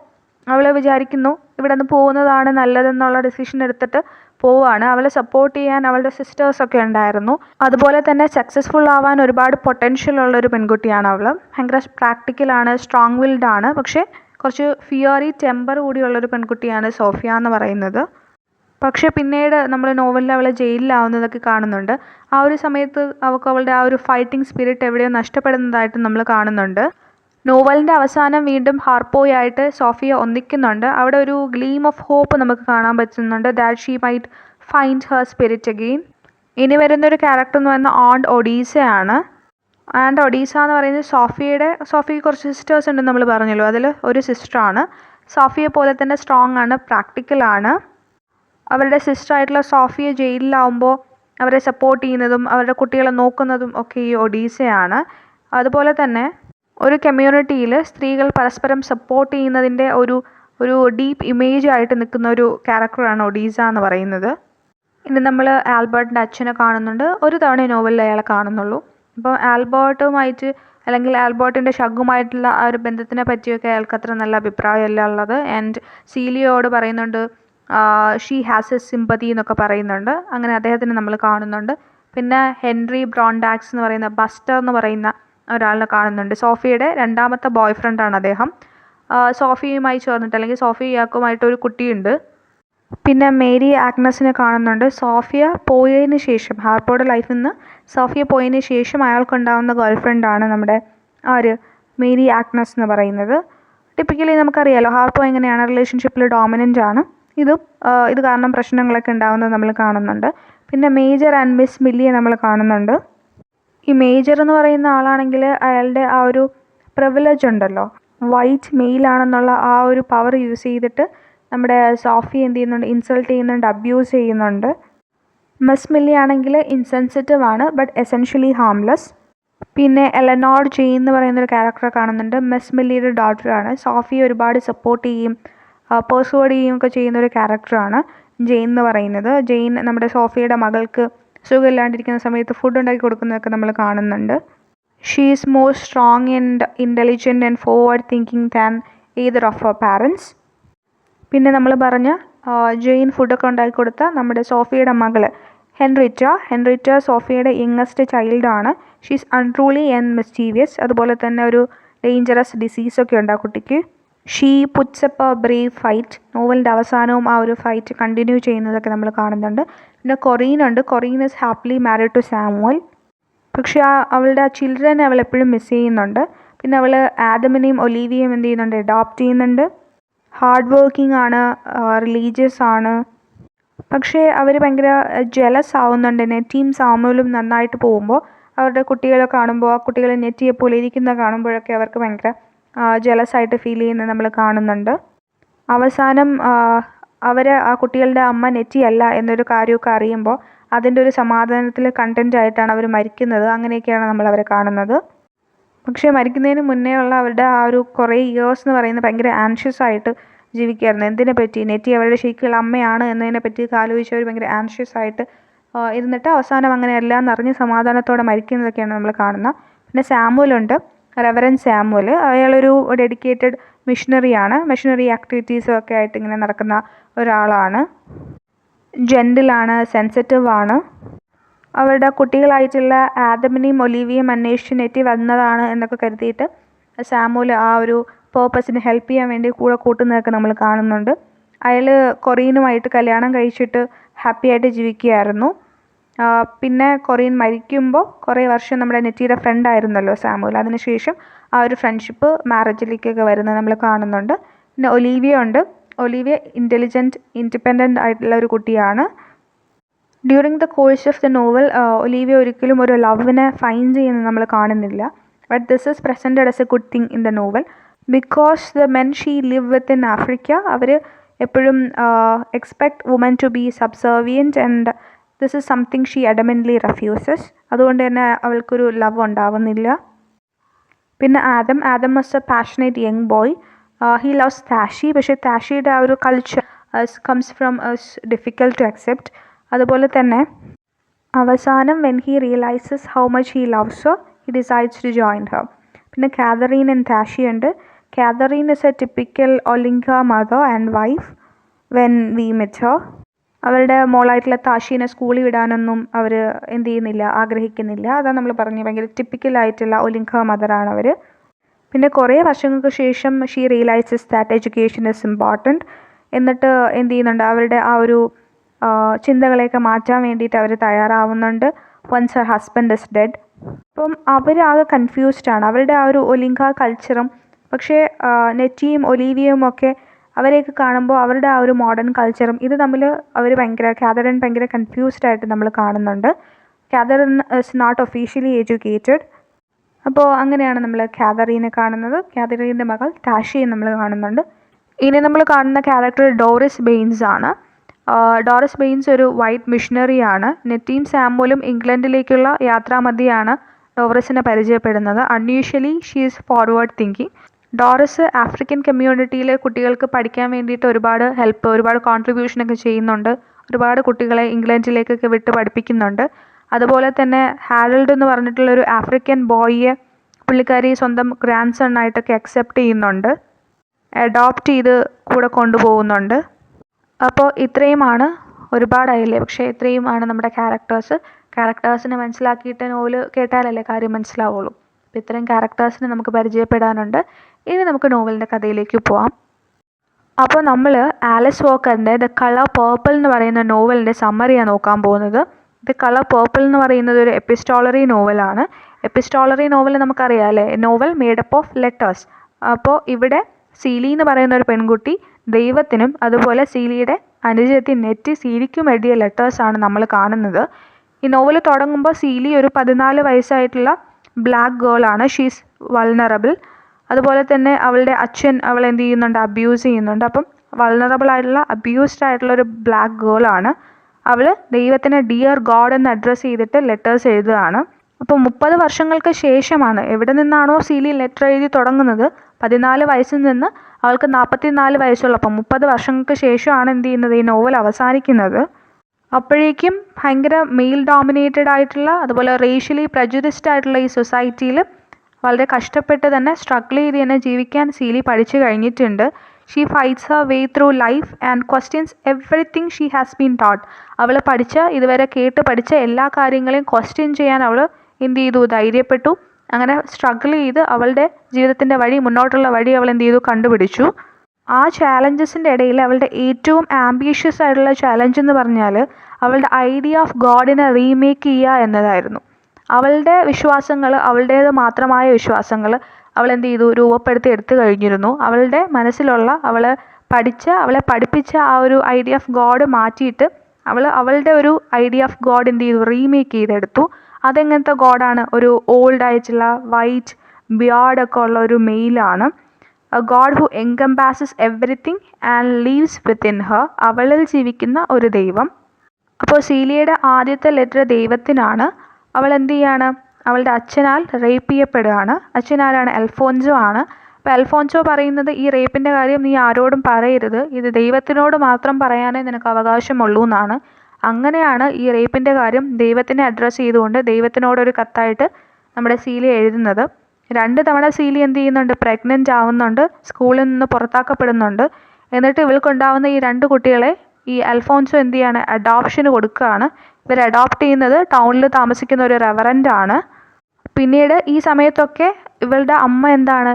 അവൾ വിചാരിക്കുന്നു ഇവിടെ നിന്ന് പോകുന്നതാണ് നല്ലതെന്നുള്ള ഡിസിഷൻ എടുത്തിട്ട് പോവുകയാണ്. അവളെ സപ്പോർട്ട് ചെയ്യാൻ അവളുടെ സിസ്റ്റേഴ്സൊക്കെ ഉണ്ടായിരുന്നു. അതുപോലെ തന്നെ സക്സസ്ഫുൾ ആവാൻ ഒരുപാട് പൊട്ടൻഷ്യൽ ഉള്ളൊരു പെൺകുട്ടിയാണ് അവൾ. ഭയങ്കര പ്രാക്ടിക്കലാണ്, സ്ട്രോങ് വിൽഡ് ആണ്. പക്ഷേ കുറച്ച് ഫിയറി ടെമ്പർ കൂടിയുള്ളൊരു പെൺകുട്ടിയാണ് സോഫിയ എന്ന് പറയുന്നത്. പക്ഷേ പിന്നീട് നമ്മൾ നോവലിൽ അവളെ ജയിലിലാവുന്നതൊക്കെ കാണുന്നുണ്ട്. ആ ഒരു സമയത്ത് അവളുടെ ആ ഒരു ഫൈറ്റിംഗ് സ്പിരിറ്റ് എവിടെയോ നഷ്ടപ്പെടുന്നതായിട്ട് നമ്മൾ കാണുന്നുണ്ട്. നോവലിൻ്റെ അവസാനം വീണ്ടും ഹാർപ്പോയായിട്ട് സോഫിയ ഒന്നിക്കുന്നുണ്ട്. അവിടെ ഒരു ഗ്ലീം ഓഫ് ഹോപ്പ് നമുക്ക് കാണാൻ പറ്റുന്നുണ്ട്, that she might find her spirit again. ഇനി വരുന്നൊരു ക്യാരക്ടർ എന്ന് പറയുന്നത് ആൻഡ് ഒഡീസയാണ്. ആൻഡ് ഒഡീസ എന്ന് പറയുന്നത് സോഫിയയ്ക്ക് കുറച്ച് സിസ്റ്റേഴ്സ് ഉണ്ടെന്ന് നമ്മൾ പറഞ്ഞല്ലോ, അതിൽ ഒരു സിസ്റ്ററാണ്. സോഫിയെ പോലെ തന്നെ സ്ട്രോങ് ആണ്, പ്രാക്ടിക്കലാണ്. അവരുടെ സിസ്റ്ററായിട്ടുള്ള സോഫിയ ജയിലിലാവുമ്പോൾ അവരെ സപ്പോർട്ട് ചെയ്യുന്നതും അവരുടെ കുട്ടികളെ നോക്കുന്നതും ഒക്കെ ഈ ഒഡീസയാണ്. അതുപോലെ തന്നെ ഒരു കമ്മ്യൂണിറ്റിയിൽ സ്ത്രീകൾ പരസ്പരം സപ്പോർട്ട് ചെയ്യുന്നതിൻ്റെ ഒരു ഡീപ്പ് ഇമേജ് ആയിട്ട് നിൽക്കുന്ന ഒരു ക്യാരക്ടറാണ് ഒഡീസ എന്ന് പറയുന്നത്. ഇനി നമ്മൾ ആൽബർട്ടിൻ്റെ അച്ഛനെ കാണുന്നുണ്ട്. ഒരു തവണ നോവലിൽ അയാളെ കാണുന്നുള്ളൂ. അപ്പോൾ ആൽബർട്ടുമായിട്ട് അല്ലെങ്കിൽ ആൽബർട്ടിൻ്റെ ഷഗ്ഗുമായിട്ടുള്ള ആ ഒരു ബന്ധത്തിനെ പറ്റിയൊക്കെ അയാൾക്ക് അത്ര നല്ല അഭിപ്രായമല്ല ഉള്ളത്. ആൻഡ് സീലിയോട് പറയുന്നുണ്ട് ഷീ ഹാസ് എ സിമ്പതി എന്നൊക്കെ പറയുന്നുണ്ട്. അങ്ങനെ അദ്ദേഹത്തിന് നമ്മൾ കാണുന്നുണ്ട്. പിന്നെ ഹെൻറി ബ്രോണ്ടാക്സ് എന്ന് പറയുന്ന ബസ്റ്റർ എന്ന് പറയുന്ന ഒരാളിനെ കാണുന്നുണ്ട്. സോഫിയയുടെ രണ്ടാമത്തെ ബോയ് ഫ്രണ്ടാണ് അദ്ദേഹം. സോഫിയുമായി ചേർന്നിട്ട് അല്ലെങ്കിൽ സോഫിയക്കുമായിട്ട് ഒരു കുട്ടിയുണ്ട്. പിന്നെ മേരി ആഗ്നസിനെ കാണുന്നുണ്ട്. സോഫിയ പോയതിന് ശേഷം ഹാർപ്പോയുടെ ലൈഫിൽ നിന്ന് സോഫിയ പോയതിന് ശേഷം അയാൾക്കുണ്ടാകുന്ന ഗേൾ ഫ്രണ്ടാണ് നമ്മുടെ മേരി ആഗ്നസ് എന്ന് പറയുന്നത്. ടിപ്പിക്കലി നമുക്കറിയാലോ ഹാർപ്പോ എങ്ങനെയാണ് റിലേഷൻഷിപ്പിൽ ഡോമിനൻ്റ് ആണ്. ഇത് കാരണം പ്രശ്നങ്ങളൊക്കെ ഉണ്ടാകുന്നത് നമ്മൾ കാണുന്നുണ്ട്. പിന്നെ മേജർ ആൻഡ് മിസ് മില്ലിയെ നമ്മൾ കാണുന്നുണ്ട്. ഈ മേജർ എന്ന് പറയുന്ന ആളാണെങ്കിൽ അയാളുടെ ആ ഒരു പ്രിവിലേജ് ഉണ്ടല്ലോ, വൈറ്റ് മെയിലാണെന്നുള്ള ആ ഒരു പവർ യൂസ് ചെയ്തിട്ട് നമ്മുടെ സോഫിയ എന്ത് ചെയ്യുന്നുണ്ട്, ഇൻസൾട്ട് ചെയ്യുന്നുണ്ട്, അബ്യൂസ് ചെയ്യുന്നുണ്ട്. മിസ് മില്ലി ആണെങ്കിൽ ഇൻസെൻസിറ്റീവ് ആണ് ബട്ട് എസെൻഷ്യലി ഹാംലെസ്. പിന്നെ എലനോർ ജെയിൻ എന്ന് പറയുന്നൊരു ക്യാരക്ടറെ കാണുന്നുണ്ട്. മിസ് മില്ലിയുടെ ഡോട്ടറാണ്. സോഫിയെ ഒരുപാട് സപ്പോർട്ട് ചെയ്യും പേഴ്സുവേഡ് ചെയ്യുകയും ഒക്കെ ചെയ്യുന്നൊരു ക്യാരക്ടറാണ് ജെയിൻ എന്ന് പറയുന്നത്. ജെയിൻ നമ്മുടെ സോഫിയയുടെ മകൾക്ക് സുഖമില്ലാണ്ടിരിക്കുന്ന സമയത്ത് ഫുഡ് ഉണ്ടാക്കി കൊടുക്കുന്നതൊക്കെ നമ്മൾ കാണുന്നുണ്ട്. She is more strong and intelligent and forward thinking than either of her parents. പിന്നെ നമ്മൾ പറഞ്ഞ ജെയിൻ ഫുഡൊക്കെ ഉണ്ടാക്കി കൊടുത്ത നമ്മുടെ സോഫിയയുടെ മകൾ ഹെൻറിറ്റ സോഫിയയുടെ യങ്ങസ്റ്റ് ചൈൽഡാണ്. She's unruly and mischievous. അതുപോലെ തന്നെ ഒരു ഡേഞ്ചറസ് ഡിസീസൊക്കെ ഉണ്ട് ആ കുട്ടിക്ക്. She puts up a brave fight. നോവലിൻ്റെ അവസാനവും ആ ഒരു ഫൈറ്റ് കണ്ടിന്യൂ ചെയ്യുന്നതൊക്കെ നമ്മൾ കാണുന്നുണ്ട്. പിന്നെ Corrine is happily married to Samuel. പക്ഷേ അവളുടെ ആ ചിൽഡ്രനെ അവൾ എപ്പോഴും മിസ് ചെയ്യുന്നുണ്ട്. പിന്നെ അവൾ ആദമിനെയും ഒലീവിയയും എന്ത് ചെയ്യുന്നുണ്ട്, അഡോപ്റ്റ് ചെയ്യുന്നുണ്ട്. ഹാർഡ് വർക്കിംഗ് ആണ്, റിലീജിയസ് ആണ്. പക്ഷേ അവർ ഭയങ്കര ജെലസ് ആവുന്നുണ്ട്. നെറ്റിയും സാമുവലും നന്നായിട്ട് പോകുമ്പോൾ അവരുടെ കുട്ടികളെ കാണുമ്പോൾ ആ കുട്ടികളെ നെറ്റിയെ പോലെ ഇരിക്കുന്ന കാണുമ്പോഴൊക്കെ അവർക്ക് ഭയങ്കര ജെലസായിട്ട് ഫീൽ ചെയ്യുന്നത് നമ്മൾ കാണുന്നുണ്ട്. അവസാനം ആ കുട്ടികളുടെ അമ്മ നെറ്റിയല്ല എന്നൊരു കാര്യമൊക്കെ അറിയുമ്പോൾ അതിൻ്റെ ഒരു സമാധാനത്തിൽ കണ്ടൻ്റ് ആയിട്ടാണ് അവർ മരിക്കുന്നത്. അങ്ങനെയൊക്കെയാണ് നമ്മൾ അവരെ കാണുന്നത്. പക്ഷേ മരിക്കുന്നതിന് മുന്നേ ഉള്ള അവരുടെ ആ ഒരു കുറേ ഇയേഴ്സ് എന്ന് പറയുന്നത് ഭയങ്കര ആൻഷ്യസ് ആയിട്ട് ജീവിക്കുകയായിരുന്നു. എന്തിനെ പറ്റി, നെറ്റി അവരുടെ ശരിക്കുള്ള അമ്മയാണ് എന്നതിനെ പറ്റിയൊക്കെ ആലോചിച്ച് അവർ ഭയങ്കര ആൻഷ്യസ് ആയിട്ട് ഇരുന്നിട്ട് അവസാനം അങ്ങനെ എല്ലാം നിറഞ്ഞ് സമാധാനത്തോടെ മരിക്കുന്നതൊക്കെയാണ് നമ്മൾ കാണുന്നത്. പിന്നെ സാമുവലുണ്ട്, റെവറൻ സാമുവൽ. അയാളൊരു ഡെഡിക്കേറ്റഡ് മിഷണറിയാണ്. മിഷണറി ആക്ടിവിറ്റീസും ഒക്കെ ആയിട്ട് ഇങ്ങനെ നടക്കുന്ന ഒരാളാണ്. ജെൻറ്റിലാണ്, സെൻസിറ്റീവ് ആണ്. അവരുടെ കുട്ടികളായിട്ടുള്ള ആദമിനെയും ഒലീവിയയും അന്വേഷിച്ച് നെറ്റി വന്നതാണ് എന്നൊക്കെ കരുതിയിട്ട് സാമുവൽ ആ ഒരു പേർപ്പസിന് ഹെൽപ്പ് ചെയ്യാൻ വേണ്ടി കൂടെ കൂട്ടുന്നതൊക്കെ നമ്മൾ കാണുന്നുണ്ട്. അയാൾ കൊറീനുമായിട്ട് കല്യാണം കഴിച്ചിട്ട് ഹാപ്പി ആയിട്ട് ജീവിക്കുകയായിരുന്നു. പിന്നെ കൊറീൻ മരിക്കുമ്പോൾ കുറേ വർഷം നമ്മുടെ നെറ്റിയുടെ ഫ്രണ്ട് ആയിരുന്നല്ലോ സാമുവൽ. അതിനുശേഷം ആ ഒരു ഫ്രണ്ട്ഷിപ്പ് മാരേജിലേക്കൊക്കെ വരുന്നത് നമ്മൾ കാണുന്നുണ്ട്. പിന്നെ ഒലീവിയ ഇൻ്റലിജൻറ്റ്, ഇൻഡിപെൻഡൻ്റ് ആയിട്ടുള്ള ഒരു കുട്ടിയാണ്. During the course of the novel Olivia ഒരിക്കലും ഒരു ലവിനെ ഫൈൻഡ് ചെയ്യുന്നത് നമ്മൾ കാണുന്നില്ല. But this is presented as a good thing in the novel because the men she live with in Africa അവർ എപ്പോഴും expect women to be subservient and this is something she adamantly refuses. അതുകൊണ്ട് തന്നെ അവൾക്കൊരു love ഉണ്ടാവുന്നില്ല. പിന്നെ Adam was a passionate young boy. He loves Tashi. പക്ഷേ താഷിയുടെ ആ ഒരു culture comes from difficult to accept. അതുപോലെ തന്നെ അവസാനം when he realises how much he loves her he decides to join her. പിന്നെ കാതറീൻ ആൻഡ് താഷി ഉണ്ട്. Catherine is a typical Olinka mother and wife when we met her. അവരുടെ മോളായിട്ടുള്ള താഷീനെ സ്കൂളിൽ വിടാനൊന്നും അവർ എന്ത് ചെയ്യുന്നില്ല, ആഗ്രഹിക്കുന്നില്ല. അതാണ് നമ്മൾ പറഞ്ഞത്, ഭയങ്കര ടിപ്പിക്കലായിട്ടുള്ള ഒലിങ്ക മദറാണ് അവർ. പിന്നെ കുറേ വർഷങ്ങൾക്ക് ശേഷം she realises that education is important. എന്നിട്ട് എന്ത് ചെയ്യുന്നുണ്ട്, അവരുടെ ആ ഒരു ചിന്തകളെയൊക്കെ മാറ്റാൻ വേണ്ടിയിട്ട് അവർ തയ്യാറാവുന്നുണ്ട്. Once her husband is dead. അപ്പം അവരാകെ കൺഫ്യൂസ്ഡാണ് അവരുടെ ആ ഒരു ഒലിങ്ക കൾച്ചറും. പക്ഷേ നെറ്റിയും ഒലീവിയയും ഒക്കെ അവരെയൊക്കെ കാണുമ്പോൾ അവരുടെ ആ ഒരു മോഡേൺ കൾച്ചറും ഇത് തമ്മിൽ കാതറിൻ ഭയങ്കര കൺഫ്യൂസ്ഡ് ആയിട്ട് നമ്മൾ കാണുന്നുണ്ട്. Catherine is not officially educated. അപ്പോൾ അങ്ങനെയാണ് നമ്മൾ കാതറീനെ കാണുന്നത്. കാതറീൻ്റെ മകൾ താഷിയെ നമ്മൾ കാണുന്നുണ്ട്. ഇനി നമ്മൾ കാണുന്ന ക്യാരക്ടർ ഡോറിസ് ബെയിൻസ് ആണ്. ഡോറസ് ബെയിൻസ് ഒരു വൈറ്റ് മിഷണറിയാണ്. നെറ്റിയും സാമുവലും ഇംഗ്ലണ്ടിലേക്കുള്ള യാത്രാമധ്യയാണ് ഡോറസിനെ പരിചയപ്പെടുന്നത്. Unusually she is forward thinking. Doris African കമ്മ്യൂണിറ്റിയിലെ കുട്ടികൾക്ക് പഠിക്കാൻ വേണ്ടിയിട്ട് ഒരുപാട് കോൺട്രിബ്യൂഷനൊക്കെ ചെയ്യുന്നുണ്ട്. ഒരുപാട് കുട്ടികളെ ഇംഗ്ലണ്ടിലേക്കൊക്കെ വിട്ട് പഠിപ്പിക്കുന്നുണ്ട്. അതുപോലെ തന്നെ ഹാരൾഡ് എന്ന് പറഞ്ഞിട്ടുള്ളൊരു ആഫ്രിക്കൻ ബോയിയെ പുള്ളിക്കാരി സ്വന്തം ഗ്രാൻഡ് സൺ ആയിട്ടൊക്കെ അക്സെപ്റ്റ് ചെയ്യുന്നുണ്ട്, അഡോപ്റ്റ് ചെയ്ത് കൂടെ കൊണ്ടുപോകുന്നുണ്ട്. അപ്പോൾ ഇത്രയുമാണ്, ഒരുപാടായില്ലേ, പക്ഷേ ഇത്രയുമാണ് നമ്മുടെ ക്യാരക്ടേഴ്സിനെ മനസ്സിലാക്കിയിട്ട് നോവല് കേട്ടാലല്ലേ കാര്യം മനസ്സിലാവുള്ളൂ. അപ്പോൾ ഇത്രയും ക്യാരക്ടേഴ്സിനെ നമുക്ക് പരിചയപ്പെടാനുണ്ട്. ഇനി നമുക്ക് നോവലിൻ്റെ കഥയിലേക്ക് പോവാം. അപ്പോൾ നമ്മൾ ആലിസ് വാക്കറിൻ്റെ ദ കളർ പേർപ്പിൾ എന്ന് പറയുന്ന നോവലിൻ്റെ സമ്മറിയാണ് നോക്കാൻ പോകുന്നത്. ദ കളർ പേർപ്പിൾ എന്ന് പറയുന്നത് ഒരു എപ്പിസ്റ്റോളറി നോവലാണ്. എപ്പിസ്റ്റോളറി നോവൽ നമുക്കറിയാം അല്ലേ, നോവൽ മേഡപ്പ് ഓഫ് ലെറ്റേഴ്സ്. അപ്പോൾ ഇവിടെ സീലി എന്ന് പറയുന്ന ഒരു പെൺകുട്ടി ദൈവത്തിനും അതുപോലെ സീലിയുടെ അനുജത്തി നെറ്റി സീലിക്കും എഴുതിയ ലെറ്റേഴ്സാണ് നമ്മൾ കാണുന്നത്. ഈ നോവൽ തുടങ്ങുമ്പോൾ സീലി ഒരു 14 വയസ്സായിട്ടുള്ള ബ്ലാക്ക് ഗേളാണ്. She's vulnerable. അതുപോലെ തന്നെ അവളുടെ അച്ഛൻ അവളെ എന്ത് ചെയ്യുന്നുണ്ട്, അബ്യൂസ് ചെയ്യുന്നുണ്ട്. അപ്പം വൾനറബിൾ ആയിട്ടുള്ള അബ്യൂസ്ഡ് ആയിട്ടുള്ള ഒരു ബ്ലാക്ക് ഗേളാണ് അവൾ. ദൈവത്തിനെ ഡിയർ ഗോഡ് എന്ന് അഡ്രസ്സ് ചെയ്തിട്ട് ലെറ്റേഴ്സ് എഴുതുകയാണ്. അപ്പോൾ 30 വർഷങ്ങൾക്ക് ശേഷമാണ്, എവിടെ നിന്നാണോ സീലി ലെറ്റർ എഴുതി തുടങ്ങുന്നത്, 14 വയസ്സിൽ നിന്ന് അവൾക്ക് 44 വയസ്സുള്ളപ്പം 30 വർഷങ്ങൾക്ക് ശേഷമാണ് എന്ത് ചെയ്യുന്നത്, ഈ നോവൽ അവസാനിക്കുന്നത്. അപ്പോഴേക്കും ഭയങ്കര മെയിൽ ഡോമിനേറ്റഡ് ആയിട്ടുള്ള അതുപോലെ റേഷ്യലി പ്രജുഡിസ്ഡ് ആയിട്ടുള്ള ഈ സൊസൈറ്റിയിൽ വളരെ കഷ്ടപ്പെട്ട് തന്നെ സ്ട്രഗിൾ ചെയ്ത് തന്നെ ജീവിക്കാൻ സീലി പഠിച്ചു കഴിഞ്ഞിട്ടുണ്ട്. She fights Har way through life and questions everything she has been taught. അവൾ ഇതുവരെ കേട്ട് പഠിച്ച എല്ലാ കാര്യങ്ങളെയും ക്വസ്റ്റ്യൻ ചെയ്യാൻ അവൾ എന്ത് ചെയ്തു, ധൈര്യപ്പെട്ടു. അങ്ങനെ സ്ട്രഗിൾ ചെയ്ത് അവളുടെ ജീവിതത്തിൻ്റെ മുന്നോട്ടുള്ള വഴി അവൾ എന്ത് ചെയ്തു, കണ്ടുപിടിച്ചു. ആ ചാലഞ്ചസിൻ്റെ ഇടയിൽ അവളുടെ ഏറ്റവും ആംബിഷ്യസ് ആയിട്ടുള്ള ചാലഞ്ച് എന്ന് പറഞ്ഞാൽ അവളുടെ ഐഡിയ ഓഫ് ഗോഡിനെ റീമേക്ക് ചെയ്യുക എന്നതായിരുന്നു. അവളുടെ വിശ്വാസങ്ങൾ, അവളുടേത് മാത്രമായ വിശ്വാസങ്ങൾ അവൾ എന്ത് ചെയ്തു, രൂപപ്പെടുത്തി എടുത്തു കഴിഞ്ഞിരുന്നു. അവളുടെ മനസ്സിലുള്ള അവളെ പഠിപ്പിച്ച ആ ഒരു ഐഡിയ ഓഫ് ഗോഡ് മാറ്റിയിട്ട് അവളുടെ ഒരു ഐഡിയ ഓഫ് ഗോഡ് എന്ത് ചെയ്തു, റീമേക്ക് ചെയ്തെടുത്തു. അതെങ്ങനത്തെ ഗോഡാണ്, ഒരു ഓൾഡ് ആയിട്ടുള്ള വൈറ്റ് ബിയാർഡൊക്കെ ഉള്ള ഒരു മെയിലാണ്. A god who encompasses everything and lives within her. അവളിൽ ജീവിക്കുന്ന ഒരു ദൈവം. അപ്പോൾ സീലിയയുടെ ആദ്യത്തെ ലെറ്റർ ദൈവത്തിനാണ്. അവൾ എന്ത് ചെയ്യാണ്, അവളുടെ അച്ഛനാൽ റേപ്പ് ചെയ്യപ്പെടുകയാണ്. അച്ഛനാരാണ്, അൽഫോൻസോ ആണ്. അപ്പോൾ അൽഫോൻസോ പറയുന്നത്, ഈ റേപ്പിൻ്റെ കാര്യം നീ ആരോടും പറയരുത്, ഇത് ദൈവത്തിനോട് മാത്രം പറയാനേ നിനക്ക് അവകാശമുള്ളൂ എന്നാണ്. അങ്ങനെയാണ് ഈ റേപ്പിൻ്റെ കാര്യം ദൈവത്തിനെ അഡ്രസ്സ് ചെയ്തുകൊണ്ട് ദൈവത്തിനോടൊരു കത്തായിട്ട് നമ്മുടെ സീലി എഴുതുന്നത്. 2 തവണ സീലി എന്ത് ചെയ്യുന്നുണ്ട്, പ്രഗ്നൻ്റ് ആവുന്നുണ്ട്, സ്കൂളിൽ നിന്ന് പുറത്താക്കപ്പെടുന്നുണ്ട്. എന്നിട്ട് ഇവൾക്കുണ്ടാവുന്ന ഈ 2 കുട്ടികളെ ഈ അൽഫോൻസോ എന്ത് ചെയ്യാണ്, അഡോപ്ഷന് കൊടുക്കുകയാണ്. ഇവർ അഡോപ്റ്റ് ചെയ്യുന്നത് ടൗണിൽ താമസിക്കുന്ന ഒരു റെവറൻ്റാണ്. പിന്നീട് ഈ സമയത്തൊക്കെ ഇവളുടെ അമ്മ എന്താണ്,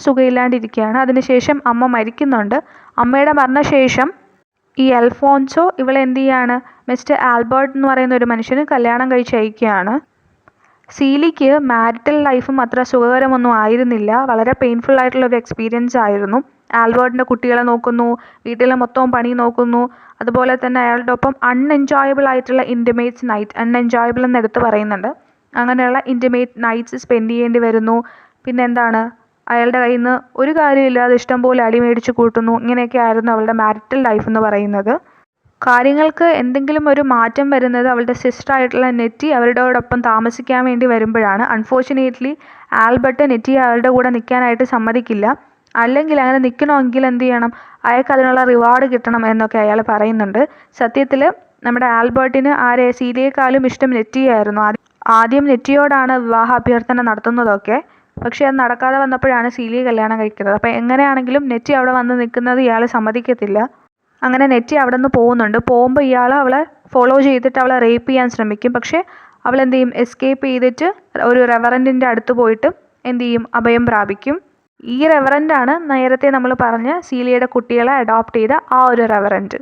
സുഖമില്ലാണ്ടിരിക്കുകയാണ്. അതിനുശേഷം അമ്മ മരിക്കുന്നുണ്ട്. അമ്മയുടെ മരണശേഷം ഈ അൽഫോൻസോ ഇവളെ എന്ത് ചെയ്യാണ്, മിസ്റ്റർ ആൽബർട്ട് എന്ന് പറയുന്ന ഒരു മനുഷ്യന് കല്യാണം കഴിച്ചയക്കുകയാണ്. സീലിക്ക് മാരിറ്റൽ ലൈഫും അത്ര സുഖകരമൊന്നും ആയിരുന്നില്ല. വളരെ പെയിൻഫുൾ ആയിട്ടുള്ള ഒരു എക്സ്പീരിയൻസ് ആയിരുന്നു. ആൽബർട്ടിൻ്റെ കുട്ടികളെ നോക്കുന്നു, വീട്ടിലെ മൊത്തവും പണി നോക്കുന്നു. അതുപോലെ തന്നെ അയാളുടെ ഒപ്പം അൺഎൻജോയബിൾ ആയിട്ടുള്ള ഇൻറ്റിമേറ്റ്സ് നൈറ്റ്, അൺഎൻജോയബിൾ എന്ന് എടുത്ത് പറയുന്നുണ്ട്, അങ്ങനെയുള്ള ഇൻറ്റിമേറ്റ് നൈറ്റ്സ് സ്പെൻഡ് ചെയ്യേണ്ടി വരുന്നു. പിന്നെ എന്താണ്, അയാളുടെ കയ്യിൽ നിന്ന് ഒരു കാര്യമില്ലാതെ ഇഷ്ടം പോലെ അടി മേടിച്ച് കൂട്ടുന്നു. ഇങ്ങനെയൊക്കെ ആയിരുന്നു അവളുടെ മാരിറ്റൽ ലൈഫ് എന്ന് പറയുന്നത്. കാര്യങ്ങൾക്ക് എന്തെങ്കിലും ഒരു മാറ്റം വരുന്നത് അവളുടെ സിസ്റ്ററായിട്ടുള്ള നെറ്റി അവരോടൊപ്പം താമസിക്കാൻ വേണ്ടി വരുമ്പോഴാണ്. അൺഫോർച്ചുനേറ്റ്ലി ആൽബർട്ട് നെറ്റിയെ അവരുടെ കൂടെ നിൽക്കാനായിട്ട് സമ്മതിക്കില്ല. അല്ലെങ്കിൽ അങ്ങനെ നിൽക്കണമെങ്കിൽ എന്ത് ചെയ്യണം, അയാൾക്ക് അതിനുള്ള റിവാർഡ് കിട്ടണം എന്നൊക്കെ അയാൾ പറയുന്നുണ്ട്. സത്യത്തിൽ നമ്മുടെ ആൽബർട്ടിന് സീലിയേക്കാളും ഇഷ്ടം നെറ്റിയായിരുന്നു. ആദ്യം നെറ്റിയോടാണ് വിവാഹ അഭ്യർത്ഥന നടത്തുന്നതൊക്കെ. പക്ഷേ അത് നടക്കാതെ വന്നപ്പോഴാണ് സീലിയെ കല്യാണം കഴിക്കുന്നത്. അപ്പോൾ എങ്ങനെയാണെങ്കിലും നെറ്റി അവിടെ വന്ന് നിൽക്കുന്നത് ഇയാൾ സമ്മതിക്കത്തില്ല. അങ്ങനെ നെറ്റി അവിടെ നിന്ന് പോകുമ്പോൾ ഇയാൾ അവളെ ഫോളോ ചെയ്തിട്ട് അവളെ റേപ്പ് ചെയ്യാൻ ശ്രമിക്കും. പക്ഷേ അവൾ എന്ത് ചെയ്യും, എസ്കേപ്പ് ചെയ്തിട്ട് ഒരു റെവറൻറ്റിൻ്റെ അടുത്ത് പോയിട്ട് എന്ത് ചെയ്യും, അഭയം പ്രാപിക്കും. ഈ റെവറൻ്റാണ് നേരത്തെ നമ്മൾ പറഞ്ഞ സീലിയയുടെ കുട്ടികളെ അഡോപ്റ്റ് ചെയ്ത ആ ഒരു റെവറൻറ്റ്.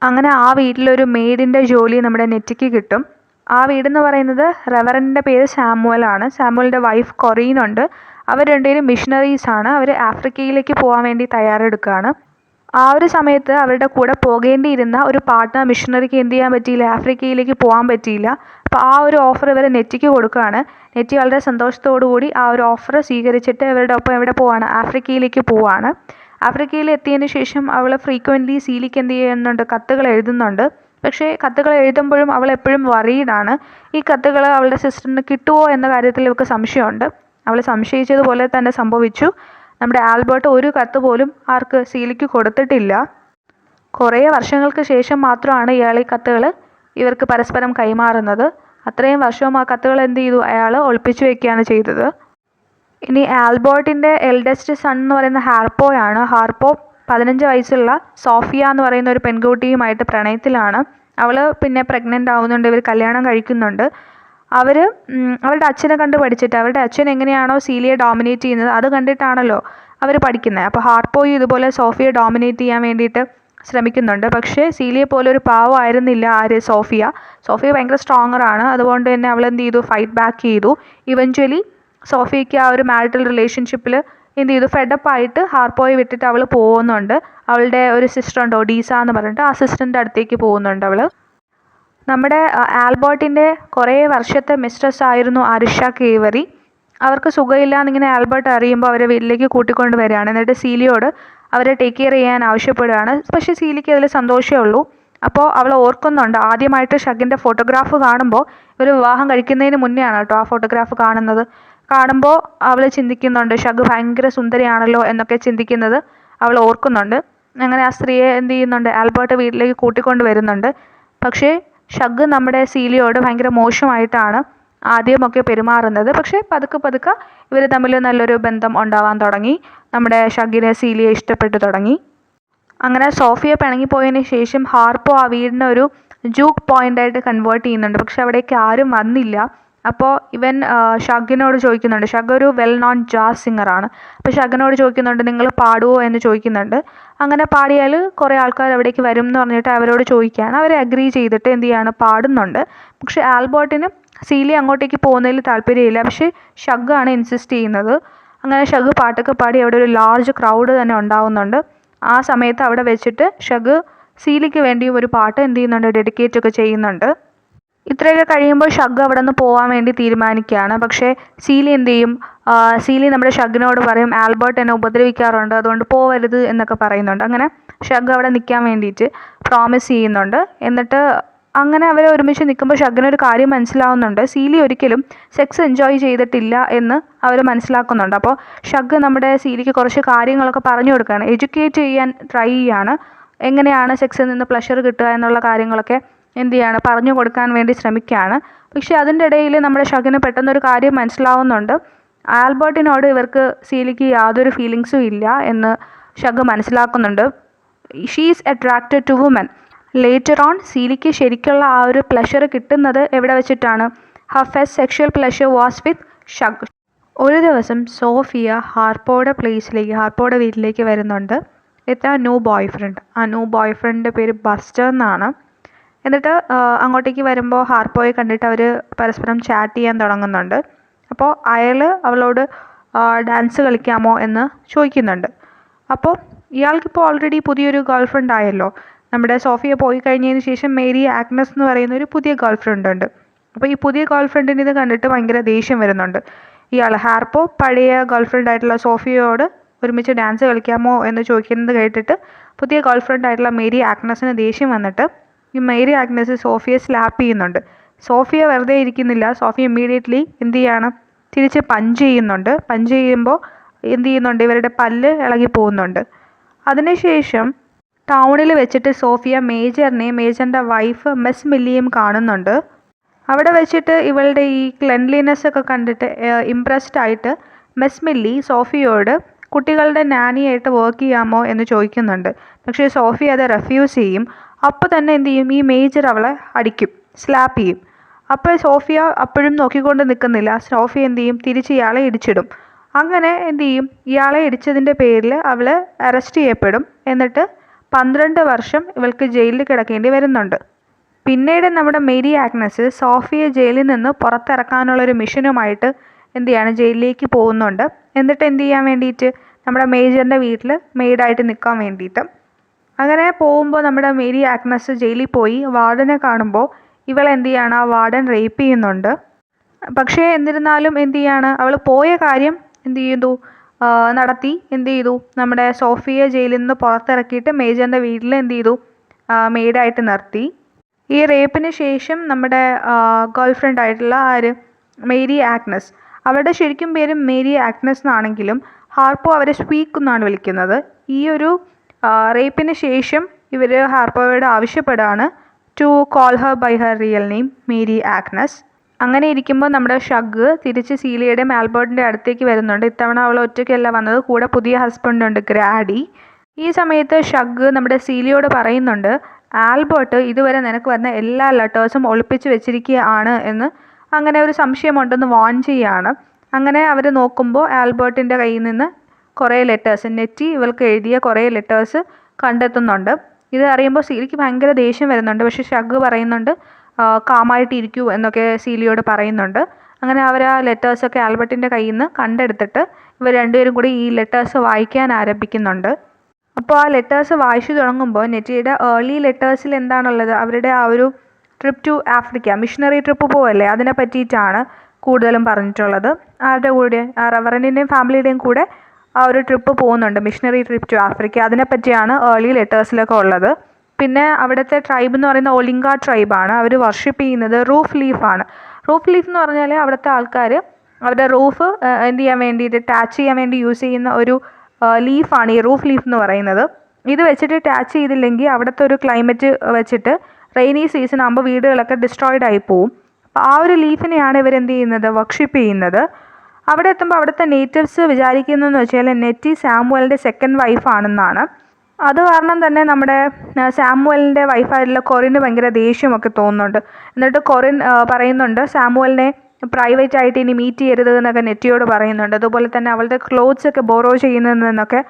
അങ്ങനെ ആ വീട്ടിലൊരു മെയ്ഡിൻ്റെ ജോലി നമ്മുടെ നെറ്റിക്ക് കിട്ടും. ആ വീടെന്ന് പറയുന്നത് റെവറൻറ്റിൻ്റെ പേര് സാമുവലാണ്. സാമുവലിൻ്റെ വൈഫ് കൊറീനുണ്ട്. അവർ രണ്ടുപേരും മിഷണറീസാണ്. അവർ ആഫ്രിക്കയിലേക്ക് പോകാൻ വേണ്ടി തയ്യാറെടുക്കുകയാണ്. ആ ഒരു സമയത്ത് അവരുടെ കൂടെ പോകേണ്ടിയിരുന്ന ഒരു പാർട്ട്ണർ മിഷണറിക്ക് എന്ത് ചെയ്യാൻ പറ്റിയില്ല, ആഫ്രിക്കയിലേക്ക് പോകാൻ പറ്റിയില്ല. അപ്പോൾ ആ ഒരു ഓഫർ ഇവർ നെറ്റിക്ക് കൊടുക്കുകയാണ്. നെറ്റി വളരെ സന്തോഷത്തോടു കൂടി ആ ഒരു ഓഫർ സ്വീകരിച്ചിട്ട് ഇവരുടെ ഒപ്പം എവിടെ പോവാണ്, ആഫ്രിക്കയിലേക്ക് പോവാണ്. ആഫ്രിക്കയിൽ എത്തിയതിന് ശേഷം അവൾ ഫ്രീക്വൻ്റ്ലി സീലിക്ക് എന്ത് ചെയ്യുന്നുണ്ട്, കത്തുകൾ എഴുതുന്നുണ്ട്. പക്ഷേ കത്തുകൾ എഴുതുമ്പോഴും അവൾ എപ്പോഴും വറീഡാണ്. ഈ കത്തുകൾ അവളുടെ സിസ്റ്ററിന് കിട്ടുമോ എന്ന കാര്യത്തിൽ ഇവൾക്ക് സംശയമുണ്ട്. അവൾ സംശയിച്ചതുപോലെ തന്നെ സംഭവിച്ചു. നമ്മുടെ ആൽബർട്ട് ഒരു കത്ത് പോലും ആർക്ക്, സീലിക്ക് കൊടുത്തിട്ടില്ല. കുറേ വർഷങ്ങൾക്ക് ശേഷം മാത്രമാണ് ഇയാൾ ഈ കത്തുകൾ ഇവർക്ക് പരസ്പരം കൈമാറുന്നത്. അത്രയും വർഷവും ആ കത്തുകൾ എന്ത് ചെയ്തു, അയാൾ ഒളിപ്പിച്ചു വെക്കുകയാണ് ചെയ്തത്. ഇനി ആൽബർട്ടിൻ്റെ എൽഡസ്റ്റ് സൺ എന്ന് പറയുന്ന ഹാർപ്പോയാണ്. ഹാർപ്പോ 15 വയസ്സുള്ള സോഫിയ എന്ന് പറയുന്ന ഒരു പെൺകുട്ടിയുമായിട്ട് പ്രണയത്തിലാണ്. അവൾ പിന്നെ പ്രഗ്നൻ്റ് ആവുന്നുണ്ട്. ഇവർ കല്യാണം കഴിക്കുന്നുണ്ട്. അവരുടെ അച്ഛനെ കണ്ട് പഠിച്ചിട്ട്, അവരുടെ അച്ഛൻ എങ്ങനെയാണോ സീലിയെ ഡോമിനേറ്റ് ചെയ്യുന്നത് അത് കണ്ടിട്ടാണല്ലോ അവർ പഠിക്കുന്നത്. അപ്പോൾ ഹാർപ്പോയും ഇതുപോലെ സോഫിയെ ഡോമിനേറ്റ് ചെയ്യാൻ വേണ്ടിയിട്ട് ശ്രമിക്കുന്നുണ്ട്. പക്ഷേ സീലിയെ പോലെ ഒരു പാവമായിരുന്നില്ല സോഫിയ. ഭയങ്കര സ്ട്രോങ്ങറാണ്. അതുകൊണ്ട് തന്നെ അവൾ എന്ത് ചെയ്തു, ഫൈറ്റ് ബാക്ക് ചെയ്തു. ഇവഞ്ച്വലി സോഫിയയ്ക്ക് ആ ഒരു മാരിറ്റൽ റിലേഷൻഷിപ്പിൽ എന്ത് ചെയ്തു, ഫെഡപ്പായിട്ട് ഹാർപ്പോയെ വിട്ടിട്ട് അവൾ പോകുന്നുണ്ട്. അവളുടെ ഒരു സിസ്റ്റർ ഉണ്ട്, ഒഡീസ എന്ന് പറഞ്ഞിട്ട്, ആ സിസ്റ്ററിൻ്റെ അടുത്തേക്ക് പോകുന്നുണ്ട് അവൾ. നമ്മുടെ ആൽബർട്ടിൻ്റെ കുറേ വർഷത്തെ മിസ്ട്രസ് ആയിരുന്നു അരിഷ കേവറി. അവർക്ക് സുഖമില്ല എന്നിങ്ങനെ ആൽബർട്ട് അറിയുമ്പോൾ അവരെ വീട്ടിലേക്ക് കൂട്ടിക്കൊണ്ട് വരികയാണ്. എന്നിട്ട് സീലിയോട് അവരെ ടേക്ക് കെയർ ചെയ്യാൻ ആവശ്യപ്പെടുകയാണ്. പക്ഷേ സീലിക്ക് അതിൽ സന്തോഷമേ ഉള്ളൂ. അപ്പോൾ അവൾ ഓർക്കുന്നുണ്ട്, ആദ്യമായിട്ട് ഷഗിൻ്റെ ഫോട്ടോഗ്രാഫ് കാണുമ്പോൾ, ഒരു വിവാഹം കഴിക്കുന്നതിന് മുന്നേ ആണ് കേട്ടോ ആ ഫോട്ടോഗ്രാഫ് കാണുമ്പോൾ അവൾ ചിന്തിക്കുന്നുണ്ട്, ഷഗ് ഭയങ്കര സുന്ദരിയാണല്ലോ എന്നൊക്കെ ചിന്തിക്കുന്നത് അവൾ ഓർക്കുന്നുണ്ട്. അങ്ങനെ ആ സ്ത്രീയെ എന്ത് ചെയ്യുന്നുണ്ട്, ആൽബർട്ട് വീട്ടിലേക്ക് കൂട്ടിക്കൊണ്ട് വരുന്നുണ്ട്. പക്ഷേ ഷഗ് നമ്മുടെ സീലിയോട് ഭയങ്കര മോശമായിട്ടാണ് ആദ്യമൊക്കെ പെരുമാറുന്നത്. പക്ഷേ പതുക്കെ ഇവർ തമ്മിൽ നല്ലൊരു ബന്ധം ഉണ്ടാവാൻ തുടങ്ങി. നമ്മുടെ ഷഗിനെ സീലിയെ ഇഷ്ടപ്പെട്ടു തുടങ്ങി. അങ്ങനെ സോഫിയ പിണങ്ങിപ്പോയതിന് ശേഷം ഹാർപ്പോ ആ വീടിനെ ഒരു ജൂക്ക് പോയിൻ്റായിട്ട് കൺവേർട്ട് ചെയ്യുന്നുണ്ട്. പക്ഷെ അവിടേക്ക് ആരും വന്നില്ല. അപ്പോൾ ഇവൻ ഷഗിനോട് ചോദിക്കുന്നുണ്ട്, ഷഗ് ഒരു വെൽ നോൺ ജാസ് സിംഗറാണ്. അപ്പോൾ ഷഗിനോട് ചോദിക്കുന്നുണ്ട്, നിങ്ങൾ പാടുമോ എന്ന് ചോദിക്കുന്നുണ്ട്. അങ്ങനെ പാടിയാൽ കുറേ ആൾക്കാർ അവിടേക്ക് വരും എന്ന് പറഞ്ഞിട്ട് അവരോട് ചോദിക്കുകയാണ്. അവർ അഗ്രി ചെയ്തിട്ട് എന്ത് ചെയ്യാണ്, പാടുന്നുണ്ട്. പക്ഷേ ആൽബർട്ടിന് സീലി അങ്ങോട്ടേക്ക് പോകുന്നതിൽ താല്പര്യമില്ല. പക്ഷേ ഷഗാണ് ഇൻസിസ്റ്റ് ചെയ്യുന്നത്. അങ്ങനെ ഷഗ് പാട്ടൊക്കെ പാടി അവിടെ ഒരു ലാർജ് ക്രൗഡ് തന്നെ ഉണ്ടാവുന്നുണ്ട്. ആ സമയത്ത് അവിടെ വെച്ചിട്ട് ഷഗ് സീലിക്ക് വേണ്ടി ഒരു പാട്ട് എന്ത് ചെയ്യുന്നുണ്ട്, ഡെഡിക്കേറ്റ് ഒക്കെ ചെയ്യുന്നുണ്ട്. ഇത്രയൊക്കെ കഴിയുമ്പോൾ ഷഗ് അവിടെ നിന്ന് പോകാൻ വേണ്ടി തീരുമാനിക്കുകയാണ്. പക്ഷേ സീലി എന്ത് ചെയ്യും, സീലി നമ്മുടെ ഷഗിനോട് പറയും, ആൽബർട്ട് എന്നെ ഉപദ്രവിക്കാറുണ്ട്, അതുകൊണ്ട് പോവരുത് എന്നൊക്കെ പറയുന്നുണ്ട്. അങ്ങനെ ഷഗ് അവിടെ നിൽക്കാൻ വേണ്ടിയിട്ട് പ്രോമിസ് ചെയ്യുന്നുണ്ട്. എന്നിട്ട് അങ്ങനെ അവർ ഒരുമിച്ച് നിൽക്കുമ്പോൾ ഷഗിനൊരു കാര്യം മനസ്സിലാവുന്നുണ്ട്, സീലി ഒരിക്കലും സെക്സ് എൻജോയ് ചെയ്തിട്ടില്ല എന്ന് അവർ മനസ്സിലാക്കുന്നുണ്ട്. അപ്പോൾ ഷഗ് നമ്മുടെ സീലിക്ക് കുറച്ച് കാര്യങ്ങളൊക്കെ പറഞ്ഞു കൊടുക്കുകയാണ്, എഡ്യൂക്കേറ്റ് ചെയ്യാൻ ട്രൈ ചെയ്യാണ്. എങ്ങനെയാണ് സെക്സിൽ നിന്ന് പ്ലഷർ കിട്ടുക എന്നുള്ള കാര്യങ്ങളൊക്കെ എന്ത് ചെയ്യാണ്, പറഞ്ഞു കൊടുക്കാൻ വേണ്ടി ശ്രമിക്കുകയാണ്. പക്ഷേ അതിൻ്റെ ഇടയിൽ നമ്മുടെ ഷഗിന് പെട്ടെന്നൊരു കാര്യം മനസ്സിലാവുന്നുണ്ട്, ആൽബർട്ടിനോട് ഇവർക്ക് സീലിക്ക് യാതൊരു ഫീലിങ്സും ഇല്ല എന്ന് ഷഗ് മനസ്സിലാക്കുന്നുണ്ട്. She is attracted to women. Later on സീലിക്ക് ശരിക്കുള്ള ആ ഒരു പ്ലഷർ കിട്ടുന്നത് എവിടെ വെച്ചിട്ടാണ്, her first sexual pleasure was with Shug. ഒരു ദിവസം സോഫിയ ഹാർപ്പോയുടെ വീട്ടിലേക്ക് വരുന്നുണ്ട് വിത്ത് ആ ന്യൂ ബോയ് ഫ്രണ്ട്. ആ ന്യൂ ബോയ് ഫ്രണ്ടിൻ്റെ പേര് ബസ്റ്റർ എന്നാണ്. എന്നിട്ട് അങ്ങോട്ടേക്ക് വരുമ്പോൾ ഹാർപ്പോയെ കണ്ടിട്ട് അവർ പരസ്പരം ചാറ്റ് ചെയ്യാൻ തുടങ്ങുന്നുണ്ട്. അപ്പോൾ അയാൾ അവളോട് ഡാൻസ് കളിക്കാമോ എന്ന് ചോദിക്കുന്നുണ്ട്. അപ്പോൾ ഇയാൾക്കിപ്പോൾ ഓൾറെഡി പുതിയൊരു ഗേൾ ഫ്രണ്ട് ആയല്ലോ. നമ്മുടെ സോഫിയ പോയി കഴിഞ്ഞതിന് ശേഷം മേരി ആഗ്നസ് എന്ന് പറയുന്ന ഒരു പുതിയ ഗേൾ ഫ്രണ്ട് ഉണ്ട്. അപ്പോൾ ഈ പുതിയ ഗേൾ ഫ്രണ്ടിന് ഇത് കണ്ടിട്ട് ഭയങ്കര ദേഷ്യം വരുന്നുണ്ട്. ഇയാൾ ഹാർപ്പോ പഴയ ഗേൾ ഫ്രണ്ട് ആയിട്ടുള്ള സോഫിയയോട് ഒരുമിച്ച് ഡാൻസ് കളിക്കാമോ എന്ന് ചോദിക്കുന്നത് കേട്ടിട്ട് പുതിയ ഗേൾ ഫ്രണ്ട് ആയിട്ടുള്ള മേരി ആഗ്നസിന് ദേഷ്യം വന്നിട്ട് ഈ മേരി ആഗ്നസ് സോഫിയെ സ്ലാപ്പ് ചെയ്യുന്നുണ്ട്. സോഫിയ വെറുതെ ഇരിക്കുന്നില്ല. സോഫിയ ഇമ്മീഡിയറ്റ്ലി എന്ത് ചെയ്യാണ്, തിരിച്ച് പഞ്ച് ചെയ്യുന്നുണ്ട്. പഞ്ച് ചെയ്യുമ്പോൾ എന്ത് ചെയ്യുന്നുണ്ട്, ഇവരുടെ പല്ല് ഇളകി പോകുന്നുണ്ട്. അതിനുശേഷം ടൗണിൽ വെച്ചിട്ട് സോഫിയ മേജറിൻ്റെ വൈഫ് മിസ് മില്ലിയും കാണുന്നുണ്ട്. അവിടെ വെച്ചിട്ട് ഇവളുടെ ഈ ക്ലെൻലിനെസ് ഒക്കെ കണ്ടിട്ട് ഇംപ്രസ്ഡ് ആയിട്ട് മിസ് മില്ലി സോഫിയോട് കുട്ടികളുടെ നാനിയായിട്ട് വർക്ക് ചെയ്യാമോ എന്ന് ചോദിക്കുന്നുണ്ട്. പക്ഷേ സോഫിയ അത് റെഫ്യൂസ് ചെയ്യും. അപ്പോൾ തന്നെ എന്ത് ചെയ്യും, ഈ മേജർ അവളെ അടിക്കും, സ്ലാപ്പ് ചെയ്യും. അപ്പോൾ സോഫിയ അപ്പോഴും നോക്കിക്കൊണ്ട് നിൽക്കുന്നില്ല. സോഫിയ എന്ത് ചെയ്യും, തിരിച്ച് ഇയാളെ ഇടിച്ചിടും. അങ്ങനെ എന്ത് ചെയ്യും, ഇയാളെ ഇടിച്ചതിൻ്റെ പേരിൽ അവൾ അറസ്റ്റ് ചെയ്യപ്പെടും. എന്നിട്ട് 12 വർഷം ഇവൾക്ക് ജയിലിൽ കിടക്കേണ്ടി വരുന്നുണ്ട്. പിന്നീട് നമ്മുടെ മേരി ആഗ്നസ് സോഫിയെ ജയിലിൽ നിന്ന് പുറത്തിറക്കാനുള്ളൊരു മിഷനുമായിട്ട് എന്ത് ചെയ്യാണ്, ജയിലിലേക്ക് പോകുന്നുണ്ട്. എന്നിട്ട് എന്ത് ചെയ്യാൻ വേണ്ടിയിട്ട്, നമ്മുടെ മേജറിൻ്റെ വീട്ടിൽ മെയ്ഡായിട്ട് നിൽക്കാൻ വേണ്ടിയിട്ട്. അങ്ങനെ പോകുമ്പോൾ നമ്മുടെ മേരി ആഗ്നസ് ജയിലിൽ പോയി വാർഡനെ കാണുമ്പോൾ ഇവൾ എന്ത് ചെയ്യാണ്, ആ വാർഡൻ റേപ്പ് ചെയ്യുന്നുണ്ട്. പക്ഷേ എന്നിരുന്നാലും എന്ത് ചെയ്യാണ്, അവൾ പോയ കാര്യം എന്ത് ചെയ്തു, നടത്തി എന്ത് ചെയ്തു, നമ്മുടെ സോഫിയെ ജയിലിൽ നിന്ന് പുറത്തിറക്കിയിട്ട് മേജറിൻ്റെ വീട്ടിൽ എന്ത് ചെയ്തു, മെയ്ഡായിട്ട് നിർത്തി. ഈ റേപ്പിന് ശേഷം നമ്മുടെ ഗേൾ ഫ്രണ്ട് ആയിട്ടുള്ള മേരി ആഗ്നസ്, അവരുടെ ശരിക്കും പേര് മേരി ആഗ്നസ് എന്നാണെങ്കിലും ഹാർപ്പോ അവരെ സ്പീക്ക് എന്നാണ് വിളിക്കുന്നത്. ഈ ഒരു റേപ്പിന് ശേഷം ഇവർ ഹാർപ്പോയോട് ആവശ്യപ്പെടുകയാണ് to call her by her real name Mary Agnes. അങ്ങനെ ഇരിക്കുമ്പോൾ നമ്മുടെ ഷഗ് തിരിച്ച് സീലിയയുടെയും ആൽബർട്ടിൻ്റെ അടുത്തേക്ക് വരുന്നുണ്ട്. ഇത്തവണ അവൾ ഒറ്റയ്ക്കല്ല വന്നത്, കൂടെ പുതിയ ഹസ്ബൻഡ് ഉണ്ട്, ഗ്രാഡി. ഈ സമയത്ത് ഷഗ് നമ്മുടെ സീലിയോട് പറയുന്നുണ്ട്, ആൽബർട്ട് ഇതുവരെ നിനക്ക് വന്ന എല്ലാ ലെറ്റേഴ്സും ഒളിപ്പിച്ച് വെച്ചിരിക്കുകയാണ് എന്ന്, അങ്ങനെ ഒരു സംശയമുണ്ടെന്ന് വാൺ ചെയ്യുകയാണ്. അങ്ങനെ അവർ നോക്കുമ്പോൾ ആൽബർട്ടിൻ്റെ കയ്യിൽ നിന്ന് കുറേ ലെറ്റേഴ്സ്, നെറ്റി ഇവൾക്ക് എഴുതിയ കുറേ ലെറ്റേഴ്സ് കണ്ടെത്തുന്നുണ്ട്. ഇത് അറിയുമ്പോൾ സീലിക്ക് ഭയങ്കര ദേഷ്യം വരുന്നുണ്ട്. പക്ഷേ ഷഗ് പറയുന്നുണ്ട് കാമായിട്ടിരിക്കൂ എന്നൊക്കെ സീലിയോട് പറയുന്നുണ്ട്. അങ്ങനെ അവർ ആ ലെറ്റേഴ്സൊക്കെ ആൽബർട്ടിൻ്റെ കയ്യിൽ നിന്ന് കണ്ടെടുത്തിട്ട് ഇവർ രണ്ടുപേരും കൂടി ഈ ലെറ്റേഴ്സ് വായിക്കാൻ ആരംഭിക്കുന്നുണ്ട്. അപ്പോൾ ആ ലെറ്റേഴ്സ് വായിച്ചു തുടങ്ങുമ്പോൾ നെറ്റിയുടെ ഏർലി ലെറ്റേഴ്സിൽ എന്താണുള്ളത്, അവരുടെ ആ ഒരു trip to Africa, missionary trip പോവല്ലേ, അതിനെ പറ്റിയിട്ടാണ് കൂടുതലും പറഞ്ഞിട്ടുള്ളത്. ആരുടെ കൂടെ, ആ റവറൻറ്റിൻ്റെയും ഫാമിലിയുടെയും കൂടെ ആ ഒരു ട്രിപ്പ് പോകുന്നുണ്ട്, മിഷണറി ട്രിപ്പ് ടു ആഫ്രിക്ക. അതിനെപ്പറ്റിയാണ് ഏർലി ലെറ്റേഴ്സിലൊക്കെ ഉള്ളത്. പിന്നെ അവിടുത്തെ ട്രൈബ് എന്ന് പറയുന്ന ഒലിങ്ക ട്രൈബാണ്. അവർ വർഷിപ്പ് ചെയ്യുന്നത് റൂഫ് ലീഫാണ്. റൂഫ് ലീഫ് എന്ന് പറഞ്ഞാൽ അവിടുത്തെ ആൾക്കാർ അവരുടെ റൂഫ് എന്ത് ചെയ്യാൻ വേണ്ടിയിട്ട്, ടാച്ച് ചെയ്യാൻ വേണ്ടി യൂസ് ചെയ്യുന്ന ഒരു ലീഫാണ് ഈ റൂഫ് ലീഫ് എന്ന് പറയുന്നത്. ഇത് വെച്ചിട്ട് ടാച്ച് ചെയ്തില്ലെങ്കിൽ അവിടുത്തെ ഒരു ക്ലൈമറ്റ് വെച്ചിട്ട് റെയിനി സീസൺ ആകുമ്പോൾ വീടുകളൊക്കെ ഡിസ്ട്രോയിഡ് ആയി പോവും. അപ്പോൾ ആ ഒരു ലീഫിനെയാണ് ഇവരെന്ത് ചെയ്യുന്നത്, വർഷിപ്പ് ചെയ്യുന്നത്. അവിടെ എത്തുമ്പോൾ അവിടുത്തെ നേറ്റീവ്സ് വിചാരിക്കുന്നതെന്ന് വെച്ചാൽ നെറ്റി സാമുവലിൻ്റെ സെക്കൻഡ് വൈഫാണെന്നാണ്. അത് കാരണം തന്നെ നമ്മുടെ സാമുവലിൻ്റെ വൈഫായിട്ടുള്ള കൊറിന് ഭയങ്കര ദേഷ്യമൊക്കെ തോന്നുന്നുണ്ട്. എന്നിട്ട് കൊറിൻ പറയുന്നുണ്ട് സാമുവലിനെ പ്രൈവറ്റ് ആയിട്ട് ഇനി മീറ്റ് ചെയ്യരുത് എന്നൊക്കെ നെറ്റിയോട് പറയുന്നുണ്ട്. അതുപോലെ തന്നെ അവളുടെ ക്ലോത്ത്സ് ഒക്കെ ബോറോ ചെയ്യുന്നതിൽ നിന്നൊക്കെ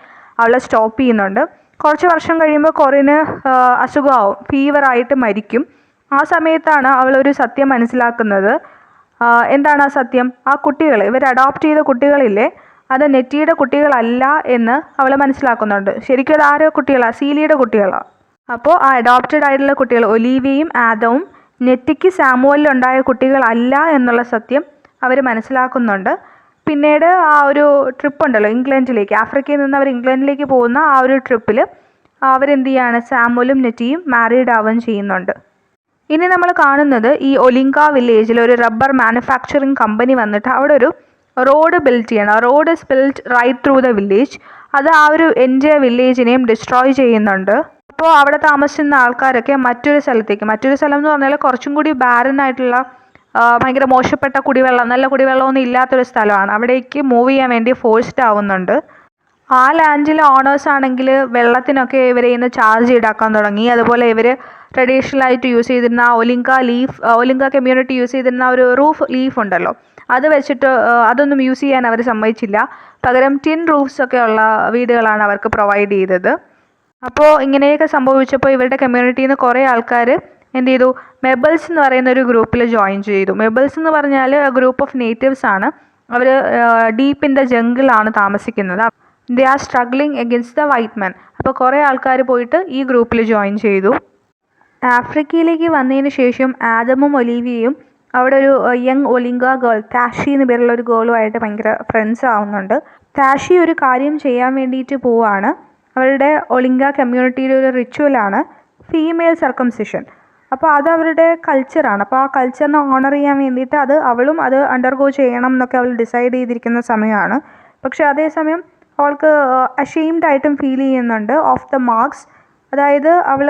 അവളെ സ്റ്റോപ്പ് ചെയ്യുന്നുണ്ട്. കുറച്ച് വർഷം കഴിയുമ്പോൾ കൊറിന് അസുഖമാവും, ഫീവറായിട്ട് മരിക്കും. ആ സമയത്താണ് അവളൊരു സത്യം മനസ്സിലാക്കുന്നത്. എന്താണ് ആ സത്യം? ആ കുട്ടികൾ, ഇവർ അഡോപ്റ്റ് ചെയ്ത കുട്ടികളില്ലേ, അത് നെറ്റിയുടെ കുട്ടികളല്ല എന്ന് അവൾ മനസ്സിലാക്കുന്നുണ്ട്. ശരിക്കും അത് ആരോ കുട്ടികളാണ്, സീലിയുടെ കുട്ടികളാണ്. അപ്പോൾ ആ അഡോപ്റ്റഡ് ആയിട്ടുള്ള കുട്ടികൾ ഒലീവിയയും ആദവും നെറ്റിക്ക് സാമുവലിലുണ്ടായ കുട്ടികളല്ല എന്നുള്ള സത്യം അവർ മനസ്സിലാക്കുന്നുണ്ട്. പിന്നീട് ആ ഒരു ട്രിപ്പ് ഉണ്ടല്ലോ ഇംഗ്ലണ്ടിലേക്ക്, ആഫ്രിക്കയിൽ നിന്ന് അവർ ഇംഗ്ലണ്ടിലേക്ക് പോകുന്ന ആ ഒരു ട്രിപ്പിൽ അവരെന്ത് ചെയ്യാണ്, സാമുവലും നെറ്റിയും മാരീഡ് ആവുകയും ചെയ്യുന്നുണ്ട്. ഇനി നമ്മൾ കാണുന്നത് ഈ ഒലിങ്ക വില്ലേജിൽ ഒരു റബ്ബർ മാനുഫാക്ചറിങ് കമ്പനി വന്നിട്ട് അവിടെ ഒരു റോഡ് ബിൽഡ് ചെയ്യണം. Road is build right through the village. അത് ആ ഒരു എൻ്റെ വില്ലേജിനെയും ഡിസ്ട്രോയ് ചെയ്യുന്നുണ്ട്. അപ്പോൾ അവിടെ താമസിക്കുന്ന ആൾക്കാരൊക്കെ മറ്റൊരു സ്ഥലം എന്ന് പറഞ്ഞാൽ കുറച്ചും കൂടി ബാരൻ ആയിട്ടുള്ള ഭയങ്കര മോശപ്പെട്ട കുടിവെള്ളം, നല്ല കുടിവെള്ളമൊന്നും ഇല്ലാത്തൊരു സ്ഥലമാണ്. അവിടേക്ക് മൂവ് ചെയ്യാൻ വേണ്ടി ഫോഴ്സ്ഡ് ആവുന്നുണ്ട്. ആ ലാൻഡിലെ ഓണേഴ്സ് ആണെങ്കിൽ വെള്ളത്തിനൊക്കെ ഇവരെ ഇന്ന് ചാർജ് ഈടാക്കാൻ തുടങ്ങി. അതുപോലെ ഇവർ ട്രഡീഷണലായിട്ട് യൂസ് ചെയ്തിരുന്ന ഒലിങ്ക കമ്മ്യൂണിറ്റി യൂസ് ചെയ്തിരുന്ന ഒരു റൂഫ് ലീഫ് ഉണ്ടല്ലോ, അത് വെച്ചിട്ട് അതൊന്നും യൂസ് ചെയ്യാൻ അവർ സമ്മതിച്ചില്ല. പകരം ടിൻ റൂഫ്സ് ഒക്കെ ഉള്ള വീടുകളാണ് അവർക്ക് പ്രൊവൈഡ് ചെയ്തത്. അപ്പോൾ ഇങ്ങനെയൊക്കെ സംഭവിച്ചപ്പോൾ ഇവരുടെ കമ്മ്യൂണിറ്റിയിൽ നിന്ന് കുറേ ആൾക്കാർ എന്ത് ചെയ്തു, മെബിൾസ് എന്ന് പറയുന്ന ഒരു ഗ്രൂപ്പിൽ ജോയിൻ ചെയ്തു. മെബിൾസ് എന്ന് പറഞ്ഞാൽ ഗ്രൂപ്പ് ഓഫ് നേറ്റീവ്സ് ആണ്. അവർ ഡീപ്പ് ഇൻ ദ ജംഗിളാണ് താമസിക്കുന്നത്. They are struggling against the white മാൻ. അപ്പോൾ കുറേ ആൾക്കാർ പോയിട്ട് ഈ ഗ്രൂപ്പിൽ ജോയിൻ ചെയ്തു. ആഫ്രിക്കയിലേക്ക് വന്നതിന് ശേഷം ആദമും ഒലീവിയയും അവിടെ ഒരു യങ് ഒലിങ്ക ഗേൾ താഷി എന്ന് പേരുള്ള ഒരു ഗേളുമായിട്ട് ഭയങ്കര ഫ്രണ്ട്സ് ആവുന്നുണ്ട്. താഷി ഒരു കാര്യം ചെയ്യാൻ വേണ്ടിയിട്ട് പോവാണ്. അവരുടെ ഒലിങ്ക കമ്മ്യൂണിറ്റിയിലെ ഒരു റിച്വലാണ് ഫീമെയിൽ സർക്കംസിഷൻ. അപ്പോൾ അത് അവരുടെ കൾച്ചറാണ്. അപ്പോൾ ആ കൾച്ചറിനെ ഓണർ ചെയ്യാൻ വേണ്ടിയിട്ട് അവളും അത് അണ്ടർഗോ ചെയ്യണം എന്നൊക്കെ അവൾ ഡിസൈഡ് ചെയ്തിരിക്കുന്ന സമയമാണ്. പക്ഷേ അതേസമയം അവൾക്ക് അഷെയിംഡ് ആയിട്ടും ഫീൽ ചെയ്യുന്നുണ്ട് ഓഫ് ദ മാർക്സ്. അതായത് അവൾ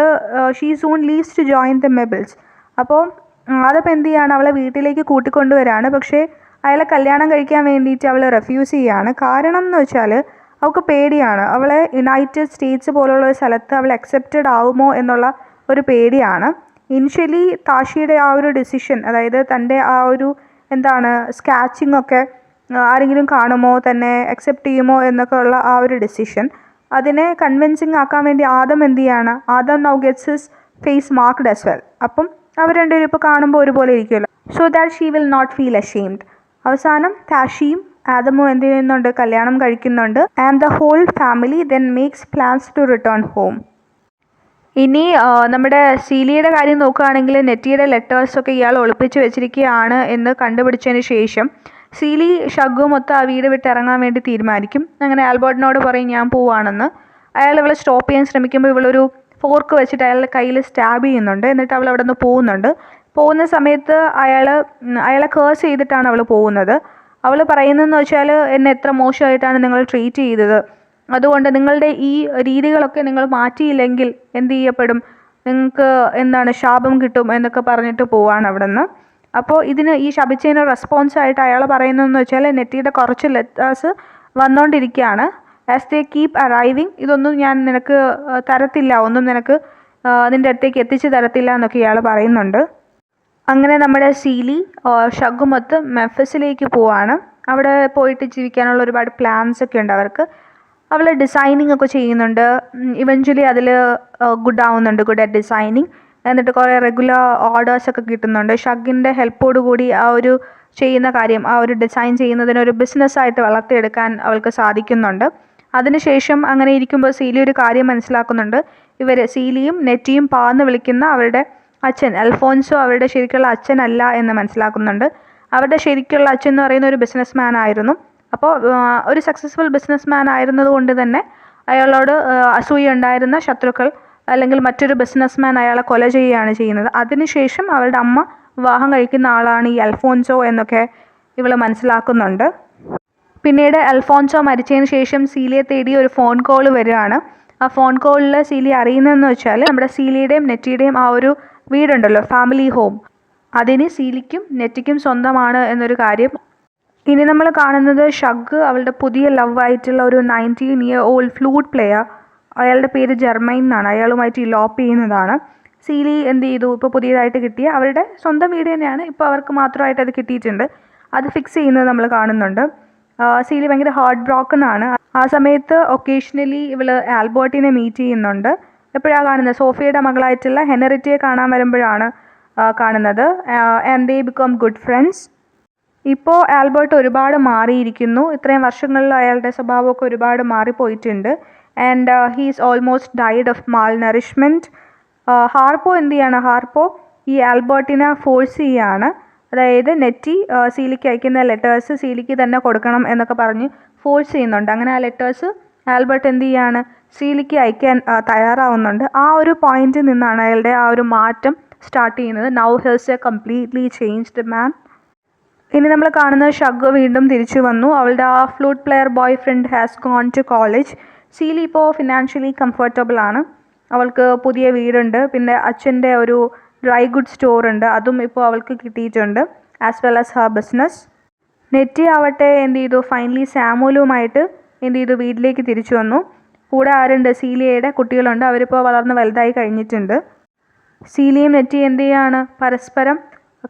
she soon leaves to join the Mbeles. അപ്പോൾ അതപ്പോൾ എന്ത് ചെയ്യാണ്, അവളെ വീട്ടിലേക്ക് കൂട്ടിക്കൊണ്ടുവരാണ്. പക്ഷേ അയാളെ കല്യാണം കഴിക്കാൻ വേണ്ടിയിട്ട് അവൾ റെഫ്യൂസ് ചെയ്യുകയാണ്. കാരണം എന്ന് വെച്ചാൽ അവൾക്ക് പേടിയാണ്. അവളെ യുണൈറ്റഡ് സ്റ്റേറ്റ്സ് പോലുള്ള ഒരു സ്ഥലത്ത് അവൾ അക്സെപ്റ്റഡ് ആവുമോ എന്നുള്ള ഒരു പേടിയാണ്. ഇനിഷ്യലി താഷിയുടെ ആ ഒരു ഡിസിഷൻ, അതായത് തൻ്റെ ആ ഒരു സ്കാച്ചിങ് ഒക്കെ ആരെങ്കിലും കാണുമോ, തന്നെ അക്സെപ്റ്റ് ചെയ്യുമോ എന്നൊക്കെ ഉള്ള ആ ഒരു ഡിസിഷൻ, അതിനെ കൺവിൻസിങ് ആക്കാൻ വേണ്ടി ആദം എന്ത് ചെയ്യാണ്, Adam now gets his face marked as well. അപ്പം അവർ രണ്ടുപേരും ഇപ്പോൾ കാണുമ്പോൾ ഒരുപോലെ ഇരിക്കുമല്ലോ, so that she will not feel ashamed. അവസാനം താഷിയും ആദമും എന്ത് ചെയ്യുന്നുണ്ട്, കല്യാണം കഴിക്കുന്നുണ്ട്. And the whole family then makes plans to return home. ഇനി നമ്മുടെ സീലിയുടെ കാര്യം നോക്കുകയാണെങ്കിൽ നെറ്റിയുടെ ലെറ്റേഴ്സൊക്കെ ഇയാൾ ഒളിപ്പിച്ച് വെച്ചിരിക്കുകയാണ് എന്ന് കണ്ടുപിടിച്ചതിന് ശേഷം സീലി ഷഗ്ഗും മൊത്തം ആ വീട് വിട്ട് ഇറങ്ങാൻ വേണ്ടി തീരുമാനിക്കും. അങ്ങനെ ആൽബർട്ടിനോട് പറയും ഞാൻ പോവാണെന്ന്. അയാൾ ഇവളെ സ്റ്റോപ്പ് ചെയ്യാൻ ശ്രമിക്കുമ്പോൾ ഇവളൊരു ഫോർക്ക് വെച്ചിട്ട് അയാളുടെ കയ്യിൽ സ്റ്റാബ് ചെയ്യുന്നുണ്ട്. എന്നിട്ട് അവൾ അവിടെ നിന്ന് പോകുന്നുണ്ട്. പോകുന്ന സമയത്ത് അയാളെ കേഴ്സ് ചെയ്തിട്ടാണ് അവൾ പോകുന്നത്. അവൾ പറയുന്നതെന്ന് വെച്ചാൽ എന്നെ എത്ര മോശമായിട്ടാണ് നിങ്ങൾ ട്രീറ്റ് ചെയ്തത്, അതുകൊണ്ട് നിങ്ങളുടെ ഈ രീതികളൊക്കെ നിങ്ങൾ മാറ്റിയില്ലെങ്കിൽ എന്ത് ചെയ്യപ്പെടും, നിങ്ങൾക്ക് ശാപം കിട്ടും എന്നൊക്കെ പറഞ്ഞിട്ട് പോവാണ് അവിടെ നിന്ന്. അപ്പോൾ ഈ ശപിച്ചതിന് റെസ്പോൺസായിട്ട് അയാൾ പറയുന്നതെന്ന് വെച്ചാൽ നെറ്റിയുടെ കുറച്ച് ലെറ്റേഴ്സ് വന്നുകൊണ്ടിരിക്കുകയാണ്. ആസ് ദേ കീപ്പ് അറൈവിങ്, ഇതൊന്നും ഞാൻ നിനക്ക് തരത്തില്ല, ഒന്നും നിനക്ക് നിൻ്റെ അടുത്തേക്ക് എത്തിച്ച് തരത്തില്ല എന്നൊക്കെ ഇയാൾ പറയുന്നുണ്ട്. അങ്ങനെ നമ്മുടെ സീലി ഷഗ്ഗുമൊത്ത് മെഫസിലേക്ക് പോവാണ്. അവിടെ പോയിട്ട് ജീവിക്കാനുള്ള ഒരുപാട് പ്ലാൻസ് ഒക്കെ ഉണ്ട് അവർക്ക്. അവൾ ഡിസൈനിങ് ഒക്കെ ചെയ്യുന്നുണ്ട്. ഇവഞ്ച്വലി അതിൽ ഗുഡ് ആവുന്നുണ്ട്, ഗുഡ് അറ്റ് ഡിസൈനിങ്. എന്നിട്ട് കുറേ റെഗുലർ ഓർഡേഴ്സൊക്കെ കിട്ടുന്നുണ്ട്. ഷഗ്ഗിൻ്റെ ഹെൽപ്പോടുകൂടി ആ ഒരു ചെയ്യുന്ന കാര്യം, ആ ഒരു ഡിസൈൻ ചെയ്യുന്നതിനൊരു ബിസിനസ്സായിട്ട് വളർത്തിയെടുക്കാൻ അവൾക്ക് സാധിക്കുന്നുണ്ട്. അതിനുശേഷം അങ്ങനെ ഇരിക്കുമ്പോൾ സീലി ഒരു കാര്യം മനസ്സിലാക്കുന്നുണ്ട്. സീലിയും നെറ്റിയും പാന്ന് വിളിക്കുന്ന അവരുടെ അച്ഛൻ അൽഫോൻസോ അവരുടെ ശരിക്കുള്ള അച്ഛനല്ല എന്ന് മനസ്സിലാക്കുന്നുണ്ട്. അവരുടെ ശരിക്കുള്ള അച്ഛൻ എന്ന് പറയുന്ന ഒരു ബിസിനസ് മാൻ ആയിരുന്നു. അപ്പോൾ ഒരു സക്സസ്ഫുൾ ബിസിനസ് മാൻ ആയിരുന്നത് കൊണ്ട് തന്നെ അയാളോട് അസൂയ ഉണ്ടായിരുന്ന ശത്രുക്കൾ അല്ലെങ്കിൽ മറ്റൊരു ബിസിനസ് മാൻ അയാളെ കൊല ചെയ്യുകയാണ് ചെയ്യുന്നത്. അതിനുശേഷം അവരുടെ അമ്മ വിവാഹം കഴിക്കുന്ന ആളാണ് ഈ അൽഫോൻസോ എന്നൊക്കെ ഇവൾ മനസ്സിലാക്കുന്നുണ്ട്. പിന്നീട് അൽഫോൻസോ മരിച്ചതിന് ശേഷം സീലിയെ തേടി ഒരു ഫോൺ കോൾ വരികയാണ്. ആ ഫോൺ കോളിൽ സീലി അറിയുന്നതെന്ന് വെച്ചാൽ നമ്മുടെ സീലിയുടെയും നെറ്റിയുടെയും ആ ഒരു വീടുണ്ടല്ലോ, ഫാമിലി ഹോം, അതിന് സീലിക്കും നെറ്റിക്കും സ്വന്തമാണ് എന്നൊരു കാര്യം. ഇനി നമ്മൾ കാണുന്നത് ഷഗ്ഗ് അവളുടെ പുതിയ ലവ് ആയിട്ടുള്ള ഒരു 19-year-old ഫ്ലൂട്ട് പ്ലെയർ, അയാളുടെ പേര് ജെർമൈൻ എന്നാണ്, അയാളുമായിട്ട് ഇലോപ്പ് ചെയ്യുന്നതാണ്. സീലി എന്ത് ചെയ്തു, ഇപ്പോൾ പുതിയതായിട്ട് കിട്ടിയ അവരുടെ സ്വന്തം വീട് തന്നെയാണ്, ഇപ്പോൾ അവർക്ക് മാത്രമായിട്ട് അത് കിട്ടിയിട്ടുണ്ട്. അത് ഫിക്സ് ചെയ്യുന്നത് നമ്മൾ കാണുന്നുണ്ട്. സീലി ഭയങ്കര ഹാർട്ട് ബ്രോക്കൺ ആണ്. ആ സമയത്ത് ഒക്കേഷണലി ഇവൾ ആൽബർട്ടിനെ മീറ്റ് ചെയ്യുന്നുണ്ട്. എപ്പോഴാണ് കാണുന്നത്, സോഫിയയുടെ മകളായിട്ടുള്ള ഹെനറിറ്റയെ കാണാൻ വരുമ്പോഴാണ് കാണുന്നത്. And they become good friends. ഇപ്പോൾ ആൽബർട്ട് ഒരുപാട് മാറിയിരിക്കുന്നു. ഇത്രയും വർഷങ്ങളിൽ അയാളുടെ സ്വഭാവമൊക്കെ ഒരുപാട് മാറിപ്പോയിട്ടുണ്ട്. And he's almost died of malnourishment. Harpo എന്ത് ചെയ്യാണ്, ഹാർപ്പോ ഈ ആൽബർട്ടിനെ ഫോഴ്സ് ചെയ്യുകയാണ്. അതായത് നെറ്റി സീലിക്ക് അയക്കുന്ന ലെറ്റേഴ്സ് സീലിക്ക് തന്നെ കൊടുക്കണം എന്നൊക്കെ പറഞ്ഞ് ഫോഴ്സ് ചെയ്യുന്നുണ്ട്. അങ്ങനെ ആ ലെറ്റേഴ്സ് ആൽബർട്ട് എന്ത് ചെയ്യാണ്, സീലിക്ക് അയക്കാൻ തയ്യാറാവുന്നുണ്ട്. ആ ഒരു പോയിന്റിൽ നിന്നാണ് അയാളുടെ ആ ഒരു മാറ്റം സ്റ്റാർട്ട് ചെയ്യുന്നത്. Now he's a completely changed man. ഇനി നമ്മൾ കാണുന്നത് ഷഗ്ഗ് വീണ്ടും തിരിച്ചു വന്നു. അവളുടെ ആ flute player boy friend has gone to college. Celie ഇപ്പോൾ ഫിനാൻഷ്യലി കംഫർട്ടബിൾ ആണ്. അവൾക്ക് പുതിയ വീടുണ്ട്, പിന്നെ അച്ഛൻ്റെ ഒരു ഡ്രൈ ഗുഡ് സ്റ്റോർ ഉണ്ട്, അതും ഇപ്പോൾ അവൾക്ക് കിട്ടിയിട്ടുണ്ട്, as well as Har business. നെറ്റി ആവട്ടെ എന്ത് ചെയ്തു, ഫൈനലി സാമുലുമായിട്ട് എന്ത് ചെയ്തു, വീട്ടിലേക്ക് തിരിച്ചു വന്നു. കൂടെ ആരുണ്ട്, സീലിയയുടെ കുട്ടികളുണ്ട്, അവരിപ്പോൾ വളർന്ന് വലുതായി കഴിഞ്ഞിട്ടുണ്ട്. സീലിയും നെറ്റി എന്ത് ചെയ്യാണ്, പരസ്പരം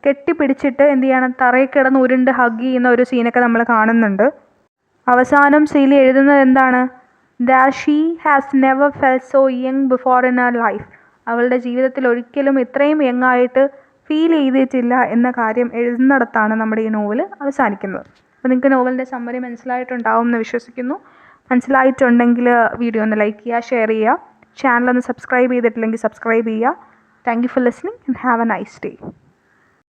കെട്ടിപ്പിടിച്ചിട്ട് എന്ത് ചെയ്യണം, തറയിൽ കിടന്ന് ഉരുണ്ട് ഹഗ് ചെയ്യുന്ന ഒരു സീനൊക്കെ നമ്മൾ കാണുന്നുണ്ട്. അവസാനം സീലി എഴുതുന്നത് എന്താണ്, that she has never felt so young before in her life. അവളുടെ ജീവിതത്തിൽ ഒരിക്കലും ഇത്രയും യങ് ആയിട്ട് ഫീൽ ചെയ്തിട്ടില്ല എന്ന കാര്യം എഴുതുന്നിടത്താണ് നമ്മുടെ ഈ നോവൽ അവസാനിക്കുന്നത്. അപ്പോൾ നിങ്ങൾക്ക് നോവലിൻ്റെ സമ്മറി മനസ്സിലായിട്ടുണ്ടാവും എന്ന് വിശ്വസിക്കുന്നു. മനസ്സിലായിട്ടുണ്ടെങ്കിൽ വീഡിയോ ഒന്ന് ലൈക്ക് ചെയ്യുക, ഷെയർ ചെയ്യുക, ചാനൽ ഒന്ന് സബ്സ്ക്രൈബ് ചെയ്തിട്ടില്ലെങ്കിൽ സബ്സ്ക്രൈബ് ചെയ്യുക. Thank you for listening and have A nice day.